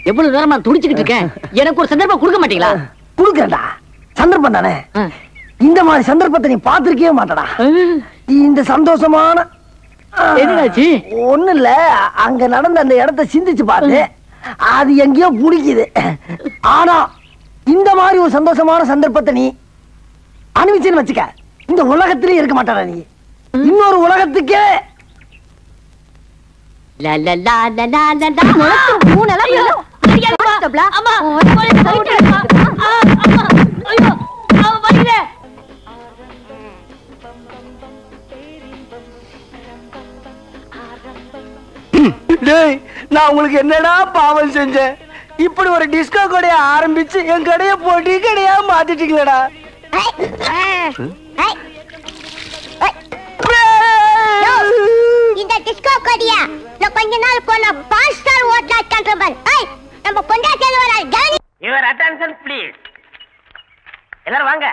எவ்வளவு நேரமா துடிச்சுக்கிட்டு இருக்கேன். எனக்கு ஒரு சந்தர்ப்பம் கொடுக்க மாட்டீங்களா? கொடுக்கறா சந்தர்ப்பம் தானே. இந்த மாதிரி சந்தர்ப்பத்தை நீ பாத்திருக்கவே மாட்டடா. இந்த சந்தோஷமான என்னாச்சு? ஒண்ணு இல்ல, அங்க நடந்த அந்த இடத்தை சிந்திச்சு பாரு. அது எங்கேயோ புடிக்குது. ஆனா இந்த மாதிரி ஒரு சந்தோஷமான சந்தர்ப்பத்தை நீ அனுபவிச்சுன்னு வச்சுக்க, இந்த உலகத்திலே இருக்க மாட்டாடா நீ. இன்னொரு உலகத்துக்கே நான் உங்களுக்கு என்னடா பாவம் செஞ்சேன்? இப்படி ஒரு டிஸ்கோ கடைய ஆரம்பிச்சு என் கடைய போட்டி கடையா மாத்திட்டீங்களடா. இந்த டிஸ்கோ கடையா கொஞ்ச நாள் போன 5 ஸ்டார் ஹோட்டல் கண்ட்ரோல். நம்ம கொண்டாட்டல வர கவனி. Your attention please. எல்லாரும் வாங்க.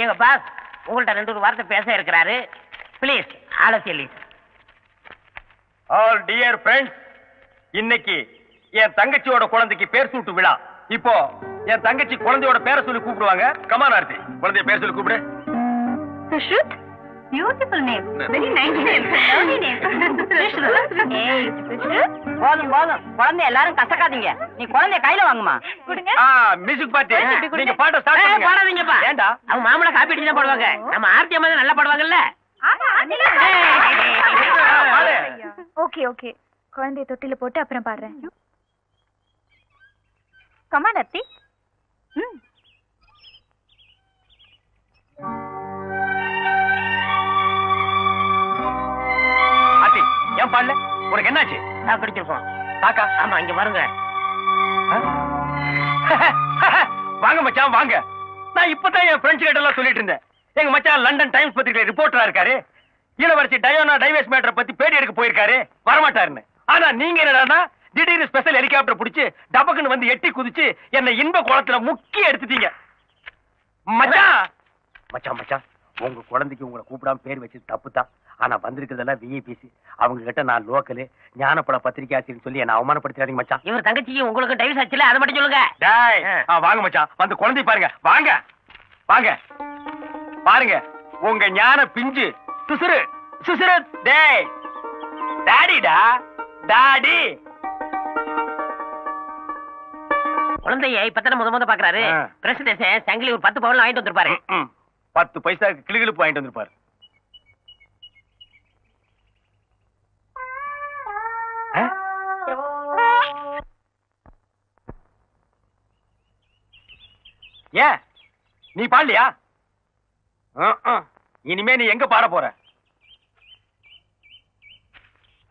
எங்க பாஸ் உங்கள்ட்ட 2 வார்த்தை பேச இருக்கிறாரு. ப்ளீஸ் ஆலோசி. ஆல் டியர் ஃப்ரெண்ட்ஸ், இன்னைக்கு என் தங்கச்சியோட குழந்தைக்கு பேர் சூட்டு விழா. இப்போ என் தங்கச்சி குழந்தையோட பேரை சொல்லி கூப்பிடுவாங்க. கமான் ஆர்த்தி, குழந்தைய பேர் சொல்லி கூப்பிடு. Sushrut, beautiful name, very nice name, lovely name. ஏய் சுஷ்ருத், போதும் போதும், குழந்தை எல்லாரும் கசக்காதீங்க. நீ குழந்தைய கையில வாங்குமா. கொடுங்க. மியூசிக் பார்ட்டி, நீங்க பாட்ட ஸ்டார்ட் பண்ணுங்க. பாடாதீங்கப்பா. ஏண்டா அவங்க மாமலை காப்பி அடிச்சு போடுவாங்க. நம்ம ஆர்த்தி அம்மா நல்லா பாடுவாங்கல்ல. ஓகே ஓகே, குழந்தைய தொட்டில போட்டு அப்புறம் பாடுறேன். கமான் அத்தி. ஆர்த்தி, ஏன் பாடல? உனக்கு என்னாச்சு? நான் பிடிச்சிருக்கோம். தாக்கா? ஆமா, இங்க பாருங்க. வாங்க மச்சான் வாங்க. நான் இப்பதான் என் ஃப்ரெண்ட்ஸ் கிட்ட எல்லாம் சொல்லிட்டு இருந்தேன். எங்க மச்சான் லண்டன் டைம்ஸ் பத்திரிகை ரிப்போர்ட்டரா இருக்காரு. இளவரசி டயோனா டைவர்ஸ் மேட்டரை பத்தி பேட்டி எடுக்க போயிருக்காரு, வரமாட்டாருன்னு. ஆனா நீங்க என்னடான்னா திடீர்னு ஸ்பெஷல் ஹெலிகாப்டர் பிடிச்சு டபக்குன்னு வந்து எட்டி குதிச்சு என்ன இன்ப குளத்துல முக்கிய எடுத்துட்டீங்க. மச்சான் மச்சான் மச்சான், உங்க குழந்தைக்கு உங்களை கூப்பிடாம பேர் வச்சு தப்புதான். ஆனா வந்திருக்கிறதெல்லாம் விஐபிசி. அவங்க கிட்ட நான் லோக்கலு ஞானப்பட பத்திரிகை ஆசிரியர் சொல்லி என்ன அவமானப்படுத்தாதீங்க மச்சான். இவர் தங்கச்சிக்கு உங்களுக்கு டைவர்ஸ் ஆச்சுல, அதை மட்டும் சொல்லுங்க. டேய், வாங்க மச்சான், வந்து குழந்தை பாருங்க. வாங்க வாங்க பாருங்க, உங்க ஞான பிஞ்சு சுசுரு சுசுரு. டேய் டாடிடா, டாடி. குழந்தைய இப்பதானே முத பாக்குறாரு. பிரசிடன்ட் சங்கிலி ஒரு 10 பவுன் வாங்கிட்டு வந்திருப்பாரு. 10 பைசாக்கு கிளிகிழிப்பு வாங்கிட்டு வந்திருப்பாரு. ஏன் நீ பாடலையா? இனிமே நீ எங்க பாட போற?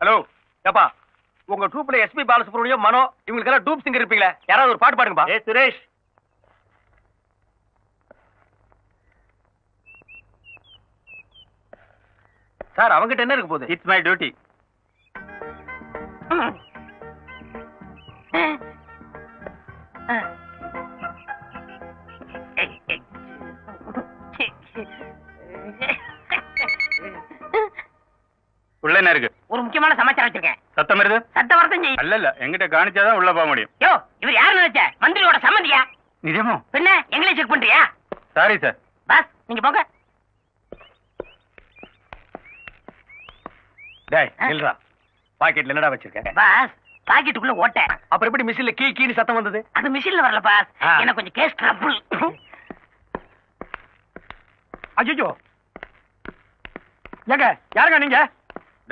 ஹலோ ஏப்பா, உங்க ட்ரூப்ல எஸ்பி பாலசுப்ரமணியம், மனோ இவங்களுக்கு எல்லாம் டூப் சிங்கர் இருப்பீங்களா? யாராவது ஒரு பாட்டு பாடுங்கப்பா. ஏ சுரேஷ். சார் அவங்கிட்ட என்ன இருக்கு போகுது? It's my duty. உள்ள என்ன இருக்கு? ஒரு முக்கியமான சமாச்சாரம் வச்சிருக்கேன். சத்தம் வருது? சத்த வரதும் செய்யும். அல்ல எங்கிட்ட காணிச்சாதான் உள்ள போக முடியும். யோ, இவர் யாரு நினைச்ச? மந்திரியோட சம்மந்தியா? நிஜமோ? பின்ன எங்களை செக் பண்றியா? Sorry sir. பாஸ் நீங்க போங்க. டேய் நில்றா. பாக்கெட்ல என்னடா வச்சிருக்க? பாஸ் பாக்கெட்டுக்குள்ள ஓட்ட. அப்புறம் எப்படி மிஷின்ல கீ கீனு சத்தம் வந்தது? அது மிஷின்ல வரல பாஸ், எனக்கு கொஞ்சம் கேஸ் ட்ரபிள். அய்யோ, ஏங்க யாருங்க நீங்க?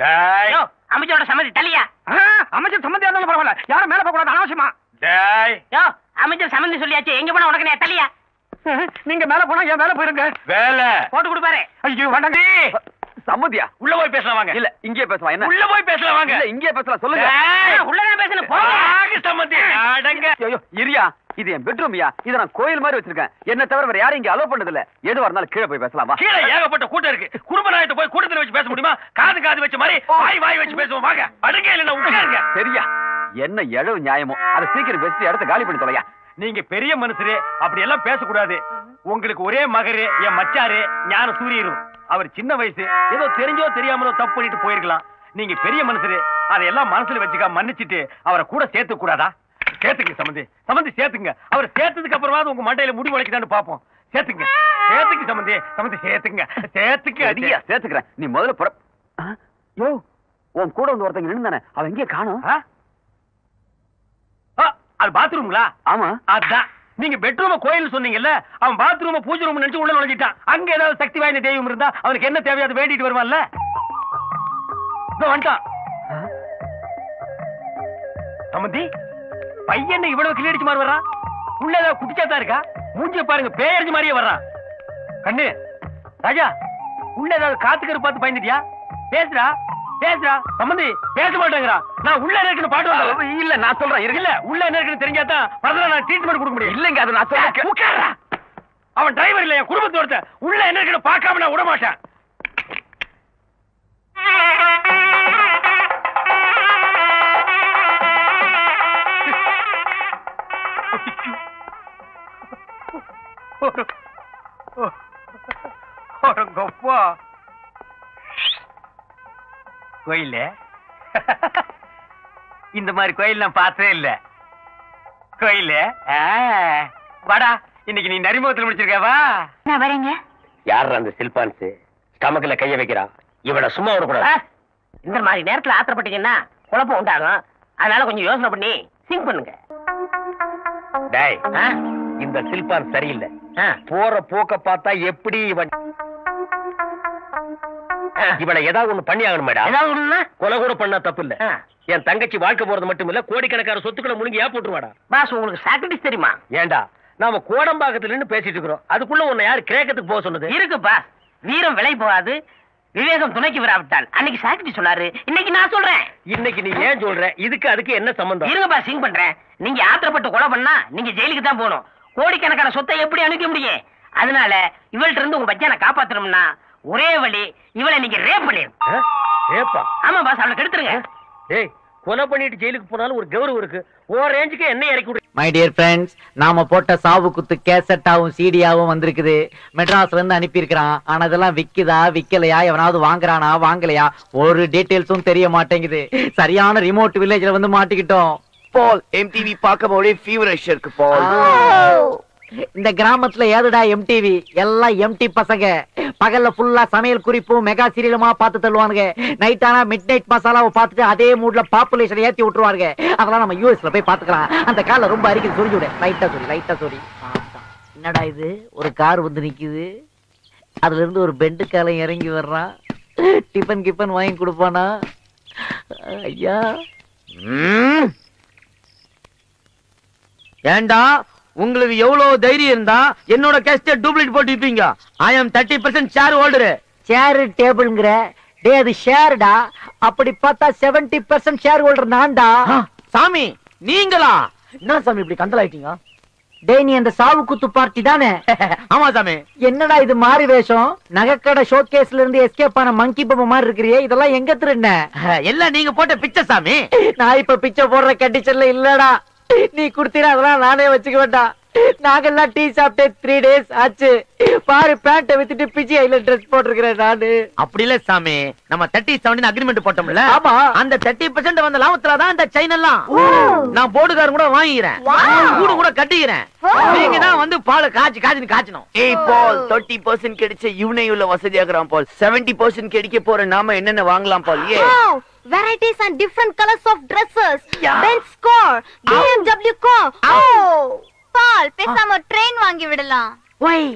டேய், அமைச்சரோட சம்மதி தலியா? அமைச்சர் சம்மந்தியா இருந்தாலும் பரவாயில்ல, யாரும் மேல போக கூடாது அனாவசியமா. டேய், யோ அமைச்சர் சம்மந்தி சொல்லியாச்சு, எங்க போனா உனக்கு நான் தலியா? நீங்க மேல போனா என் மேல போயிருங்க. வேலை போட்டு கொடுப்பாரு. ஐயோ வேண்டாங்க. சம்மதியா? உள்ள போய் பேசலாம் வாங்க. இல்ல இங்கே பேசலாம். என்ன? உள்ள போய் பேசலாம் வாங்க. இல்ல இங்கே பேசலாம், சொல்லுங்க. உள்ளதான் பேசணும். போங்க சம்மந்தி. அடங்க. ஐயோ இரியா, இது என் பெட்ரூம்யா. இத நான் கோயில் மாதிரி வச்சிருக்கேன். என்ன தவிர வேற யாரும் இங்க அலோ பண்ணது இல்ல. எதுவா இருந்தாலும் கீழே போய் பேசலாமா? கீழே ஏகப்பட்ட கூட்டம் இருக்கு. குடும்ப நாயத்தை போய் கூட்டத்துல வச்சு பேச முடியுமா? காது வச்ச மாதிரி வாய் வச்சு பேசுவோம் வாங்க. அடங்க இல்ல உட்காருங்க. சரியா? என்ன எழவு நியாயமோ அதை சீக்கிரம் பேசி இடத்த காலி பண்ணி தொலையா. நீங்க பெரிய மனுஷரு, அப்படி எல்லாம் பேசக்கூடாது. உங்களுக்கு ஒரே மகரு என் மச்சாரு ஞான சூரியரும். அவர் சின்ன வயசு, ஏதோ தெரிஞ்சோ தெரியாமலோ தப்பு பண்ணிட்டு போயிருக்கலாம். நீங்க பெரிய மனுஷரு, அதையெல்லாம் மனசுல வச்சுக்க மன்னிச்சுட்டு அவரை கூட சேர்த்து கூடாதா? சேர்த்துங்க சம்பந்தி, சம்பந்தி சேர்த்துங்க. அவர் சேர்த்ததுக்கு அப்புறமா உங்க மண்டையில முடி முளைக்குதான்னு பாப்போம். சேர்த்துங்க, சேர்த்துக்கு சம்பந்தி, சம்பந்தி சேர்த்துங்க, சேர்த்துக்கு. அதிகா சேர்த்துக்கிறேன். நீ முதல்ல புற. யோ, உன் கூட வந்து ஒருத்தங்க நின்னுதானே, அவன் எங்கே காணோம்? அது பாத்ரூம்ங்களா? ஆமா அதான். நீங்க பெட்ரூம கோயில் சொன்னீங்கல்ல, அவன் பாத்ரூம பூஜை ரூம் நினைச்சு உள்ள நுழைஞ்சிட்டான். அங்க ஏதாவது சக்தி வாய்ந்த தெய்வம் இருந்தா அவனுக்கு என்ன தேவையோ அதை வேண்டிட்டு வருவான்ல. வந்துட்டான் சம்பந்தி. பையன் இவ்வளவு கிளியடிச்சு மாதிரி வர்றான். உள்ள ஏதாவது குட்டிச்சாத்தா இருக்கா? மூஞ்சிய பாருங்க, பேயடிச்சு மாதிரியே வர்றான். கண்ணு ராஜா, உள்ள ஏதாவது காத்துக்கரு பார்த்து பயந்துட்டியா? பேசுறா பேசுறா. சம்பந்தி பேச மாட்டேங்கிறா. நான் உள்ள இருக்குன்னு பாட்டு வந்தா. இல்ல நான் சொல்றேன் இல்ல, உள்ள என்ன இருக்குன்னு தெரிஞ்சாதான் பரவாயில்ல நான் ட்ரீட்மெண்ட் கொடுக்க முடியும். இல்லங்க அது நான் சொல்றேன். உட்கார்றா. அவன் டிரைவர் இல்ல, என் குடும்பத்தோட. உள்ள என்ன இருக்குன்னு பார்க்காம நான் விட மாட்டேன். கோயில் இந்த மாதிரி கோயில் நான் பார்த்ததே இல்ல. கோயில் வாடா, இன்னைக்கு நீ நரிமுகத்தில் முடிச்சிருக்கவா? நான் வரேங்க. யார் அந்த சில்பான்ஸ் ஸ்டமக்ல கைய வைக்கிறான்? இவனை சும்மா விடக்கூடாது. இந்த மாதிரி நேரத்துல ஆத்திரப்பட்டீங்கன்னா குழப்பம் உண்டாகும். அதனால கொஞ்சம் யோசனை பண்ணி சிங்க் பண்ணுங்க. டேய், இந்த சில்பான் சரியில்லை. போற போக்க பார்த்தா எப்படி இவனை ஏதாவது ஒண்ணு பண்ணி ஆகணும் மேடம். ஏதாவது ஒண்ணுன்னா கொலை கூட பண்ணா தப்பு இல்ல. என் தங்கச்சி வாழ்க்கை போறது மட்டும் இல்ல, கோடிக்கணக்கான சொத்துக்களை முழுங்கி போட்டுருவாடா. பாஸ் உங்களுக்கு சாக்ரிட்டிஸ் தெரியுமா? ஏண்டா நாம கோடம்பாக்கத்துல நின்னு பேசிட்டு இருக்கிறோம், அதுக்குள்ள உன்னை யாரு கிரேக்கத்துக்கு போக சொன்னது? இருக்கு பாஸ், வீரம் விலை போகாது, விவேகம் துணைக்கு வராவிட்டால். அன்னைக்கு சாக்ரிட்டி சொன்னாரு, இன்னைக்கு நான் சொல்றேன். இன்னைக்கு நீ ஏன் சொல்ற? இதுக்கு அதுக்கு என்ன சம்பந்தம்? இருங்க பாஸ், சிங் பண்றேன். நீங்க ஆத்திரப்பட்டு கொலை பண்ணா நீங்க ஜெயிலுக்கு தான் போகணும். கோடிக்கணக்கான சொத்தை எப்படி அனுப்ப முடியும்? அதனால இவள்கிட்ட இருந்து உங்க பையனை காப்பாத்தணும்னா ஒரே வழி, இவளை நீங்க ரேப் பண்ணிருங்க. ரேப்பா? ஆமா பாஸ், அவளை கெடுத்துருங்க. டேய், கொலை பண்ணிட்டு ஜெயிலுக்கு போனாலும் ஒரு கௌரவம் இருக்கு. ஓ ரேஞ்சுக்கு என்ன இறக்கி விடு. மை டியர் ஃப்ரெண்ட்ஸ், நாம போட்ட சாவு குத்து கேசட்டாவும் சிடியாவும் வந்திருக்குது. மெட்ராஸ்ல இருந்து அனுப்பி இருக்கிறான். ஆனா இதெல்லாம் விக்குதா விக்கலையா, எவனாவது வாங்குறானா வாங்கலையா, ஒரு டீடைல்ஸும் தெரிய மாட்டேங்குது. சரியான ரிமோட் வில்லேஜ்ல வந்து மாட்டிக்கிட்டோம். பால் எம்டிவி பார்க்க போதே ஃபீவரிஷ் இருக்கு பால். இந்த கிராமத்துல ஏதுடா எம்டிவி? எல்லாம் எம்டி பசங்க. பகல்ல ஃபுல்லா சமையல் குறிப்பும் மெகா சீரியலுமா பார்த்து தள்ளுவானுங்க. நைட் ஆனா மிட் நைட் மசாலாவை பார்த்துட்டு அதே மூட்ல பாப்புலேஷன் ஏத்தி விட்டுருவாங்க. அதெல்லாம் நம்ம யூஎஸ்ல போய் பாத்துக்கலாம். அந்த கால ரொம்ப அரிக்குது, சொல்லி விடு. லைட்டா சொல்லி. என்னடா இது, ஒரு கார் வந்து நிக்குது, அதுல இருந்து ஒரு பெண்டு காலம் இறங்கி வர்றான். டிபன் கிப்பன் வாங்கி கொடுப்பானா? ஐயா ஏண்டா உங்களுக்கு எவ்வளவு தைரியம் இருந்தா என்னோட கேஸ்ட டூப்ளிகேட் போட்டு விப்பீங்க? ஐ அம் 30% ஷேர் ஹோல்டர். சேரு டேபிள்ங்கற? டே அது ஷேர்டா. அப்படி பார்த்தா 70% ஷேர் ஹோல்டர் நான்டா. சாமி நீங்களா? என்ன சாமி இப்படி கந்தலாயிட்டீங்க? டேய், நீ அந்த சாவு குத்து பார்ட்டி தானே? ஆமா சாமி. என்னடா இது மாறி வேஷம்? நகைக்கடை ஷோகேஸ்ல இருந்து எஸ்கேப் ஆன மங்கி பொம்மை மாதிரி இருக்கிறியே, இதெல்லாம் எங்க திருண்ண? எல்லாம் நீங்க போட்ட பிச்சை சாமி. நான் இப்ப பிச்சை போடுற கண்டிஷன்ல இல்லடா. நீ குடுத்தீனா அதெல்லாம் நானே வச்சுக்க வேண்டாம். நாங்கெல்லாம் டீ சாப்பிட்டே 3 days ஆச்சு. பாரு, பேண்ட வித்துட்டு பிஜி ஐல ட்ரெஸ் போட்டிருக்கிறேன் நானு. அப்படி இல்ல சாமி, நம்ம 30-70 அக்ரிமெண்ட் போட்டோம்ல. ஆமா. அந்த 30% வந்த லாபத்துல தான் இந்த செயின் எல்லாம் நான் போடுகாரன் கூட வாங்கிக்கிறேன், கூடு கூட கட்டிக்கிறேன். நீங்க தான் வந்து பால் காய்ச்சணும். ஏய் பால், 30% கிடைச்ச இவனே உள்ள வசதியாகிறான் பால். 70% கிடைக்க போற நாம என்னென்ன வாங்கலாம் பால்? ஏ Varieties and different colors of dresses. Benz car, BMW car. பால், பேசாம ட்ரெயின் வாங்கி விடலாம்.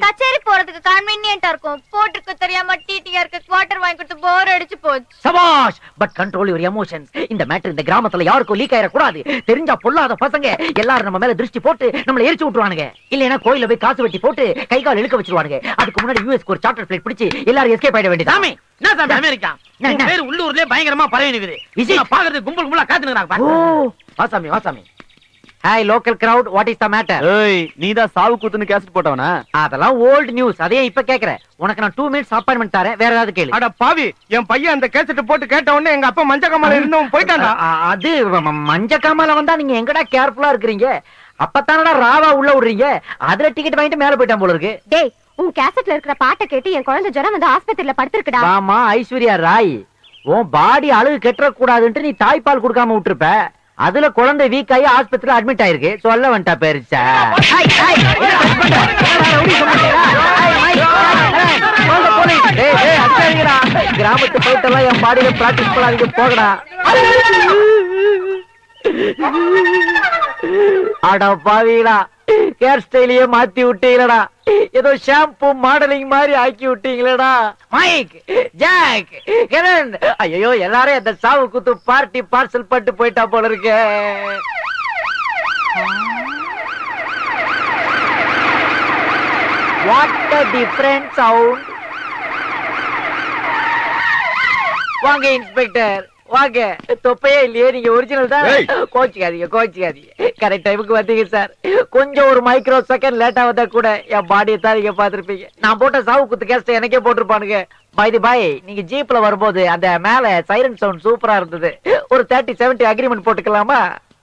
கச்சேரி போறதுக்கு கன்வீனியன்ட்டா இருக்கும். போட்டுக்கு தெரியாம டிடிஆருக்கு குவார்டர் வாங்கி கொடுத்து போர் அடிச்சு போச்சு. சபாஷ். But control your emotions. இந்த மேட்டர் இந்த கிராமத்துல யாருக்கும் லீக் ஆயிர கூடாது. தெரிஞ்சா பொல்லாத பசங்க எல்லாரும் நம்ம மேல திருஷ்டி போட்டு நம்மள எரிச்சு விட்டுருவானுங்க. இல்லனா கோயில்ல போய் காசு வெட்டி போட்டு கை கால் இழுக்க வச்சிருவானுங்க. அதுக்கு முன்னாடி யுஎஸ்க்கு ஒரு சார்ட்டர் ஃளைட் பிடிச்சு எல்லாரும் எஸ்கேப் ஆயிட வேண்டியது. சாமி, என்ன சாமி அமெரிக்கா பேர் உள்ளூர்லயே பயங்கரமா பரவி நிக்குது. இதை பாக்குறது கும்பல் கும்பலா காத்துறாங்க. வா சாமி. Hi local crowd, what is the matter? ஏய், நீதான் சாவு குத்துன்னு கேசட் போட்டவனா? அதெல்லாம் ஓல்ட் நியூஸ். அதே இப்ப கேக்குறேன். உனக்கு நான் 2 minutes அப்பாயின்மென்ட் தரேன், வேற ஏதாவது கேளு. அட பாவி, என் பையன் அந்த கேசட் போட்டு கேட்ட உடனே எங்க அப்பா மஞ்ச காமால இருந்தவன் போயிட்டான்டா. அது மஞ்ச காமால வந்தா நீங்க எங்கடா கேர்ஃபுல்லா இருக்கிறீங்க? அப்பத்தானடா ராவா உள்ள விடுறீங்க. அதுல டிக்கெட் வாங்கிட்டு மேல போயிட்டான் போல இருக்கு. டேய், உன் கேசட்ல இருக்கிற பாட்டை கேட்டு என் குழந்தை ஜரம் வந்து ஆஸ்பத்திரியில படுத்துருக்குடா. ஆமா, ஐஸ்வர்யா ராய். உன் பாடி அழுகு கெட்டற கூடாதுன்னு நீ தாய்ப்பால் கொடுக்காம விட்டுருப்ப. அதுல குழந்தை வீக் ஆகி ஆஸ்பத்திரியில அட்மிட் ஆயிருக்கு. சொல்ல வந்துட்டா பேருச்சா. கிராமத்து போயிட்டெல்லாம் என் பாடியில பிராக்டிஸ் பண்ணாதீங்க, போகடா. அட பாவீங்களா, ஹேர் ஸ்டைலையே மாத்தி விட்டீங்களடா. ஏதோ ஷாம்பு மாடலிங் மாதிரி ஆக்கி விட்டீங்களடா. மைக், ஜாக், கிரண், ஐயோ எல்லாரும் அந்த சாவு குத்து பார்ட்டி பார்சல் பண்ணிட்டு போயிட்டா போல இருக்கு. What a different sound. வாங்க இன்ஸ்பெக்டர், வாங்க. தொப்பையே இல்லையே, நீங்க ஒரிஜினல் தான். கோச்சிக்காதீங்க. கரெக்ட் டைமுக்கு வந்தீங்க சார். கொஞ்சம் ஒரு மைக்ரோ செகண்ட் லேட்டா வந்தா கூட என் பாடியை தான் நீங்க பாத்துருப்பீங்க. நான் போட்ட சாவு குத்து கேஸ்ட் எனக்கே போட்டிருப்பானுங்க. பை தி பை, நீங்க ஜீப்ல வரும்போது அந்த மேல சைரன் சவுண்ட் சூப்பரா இருந்தது. ஒரு 30-70 அக்ரிமெண்ட் போட்டுக்கலாமா?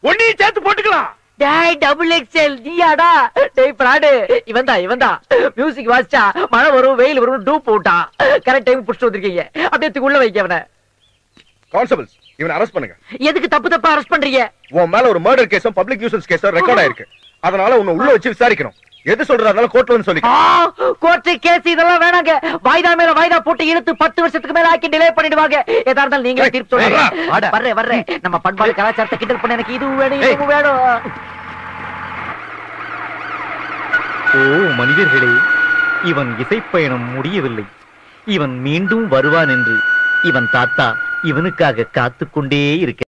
ஒன்னையும் சேர்த்து போட்டுக்கலாம். டேய் டபுள் எக்ஸ்எல் நீயாடா? டேய் பிராடு, இவன்தான் மியூசிக் வாசிச்சா மழை வரும் வெயில் வரும் டூப் போட்டான். கரெக்ட் டைம் புடிச்சிட்டு வந்திருக்கீங்க. அப்படியே உள்ள வைக்க அவனை. கான்ஸ்டபிள்ஸ் இவனை அரெஸ்ட் பண்ணுங்க. எதுக்கு தப்பா அரெஸ்ட் பண்றீங்க? உன் மேல ஒரு மர்டர் கேஸும் பப்ளிக் நியூசன்ஸ் கேஸும் ரெக்கார்ட் ஆயிருக்கு. அதனால உன்னை உள்ள வச்சு விசாரிக்கணும். எது சொல்றதால கோர்ட்ல வந்து சொல்லிக்க. கோர்ட் கேஸ் இதெல்லாம் வேணாங்க. வாய்தா மேல வாய்தா போட்டு இழுத்து 10 வருஷத்துக்கு மேல ஆக்கி டிலே பண்ணிடுவாங்க. ஏதா இருந்தாலும் நீங்க தீர்ப்பு சொல்லுங்க. வர்றேன். நம்ம பண்பாடு கலாச்சாரத்தை கிண்டல் பண்ண எனக்கு இது வேணும் இது வேணும். ஓ மனிதர்களே, இவன் இசைப்பயணம் முடியவில்லை. இவன் மீண்டும் வருவான் என்று இவன் தாத்தா இவனுக்காக காத்துக்கொண்டே இருக்க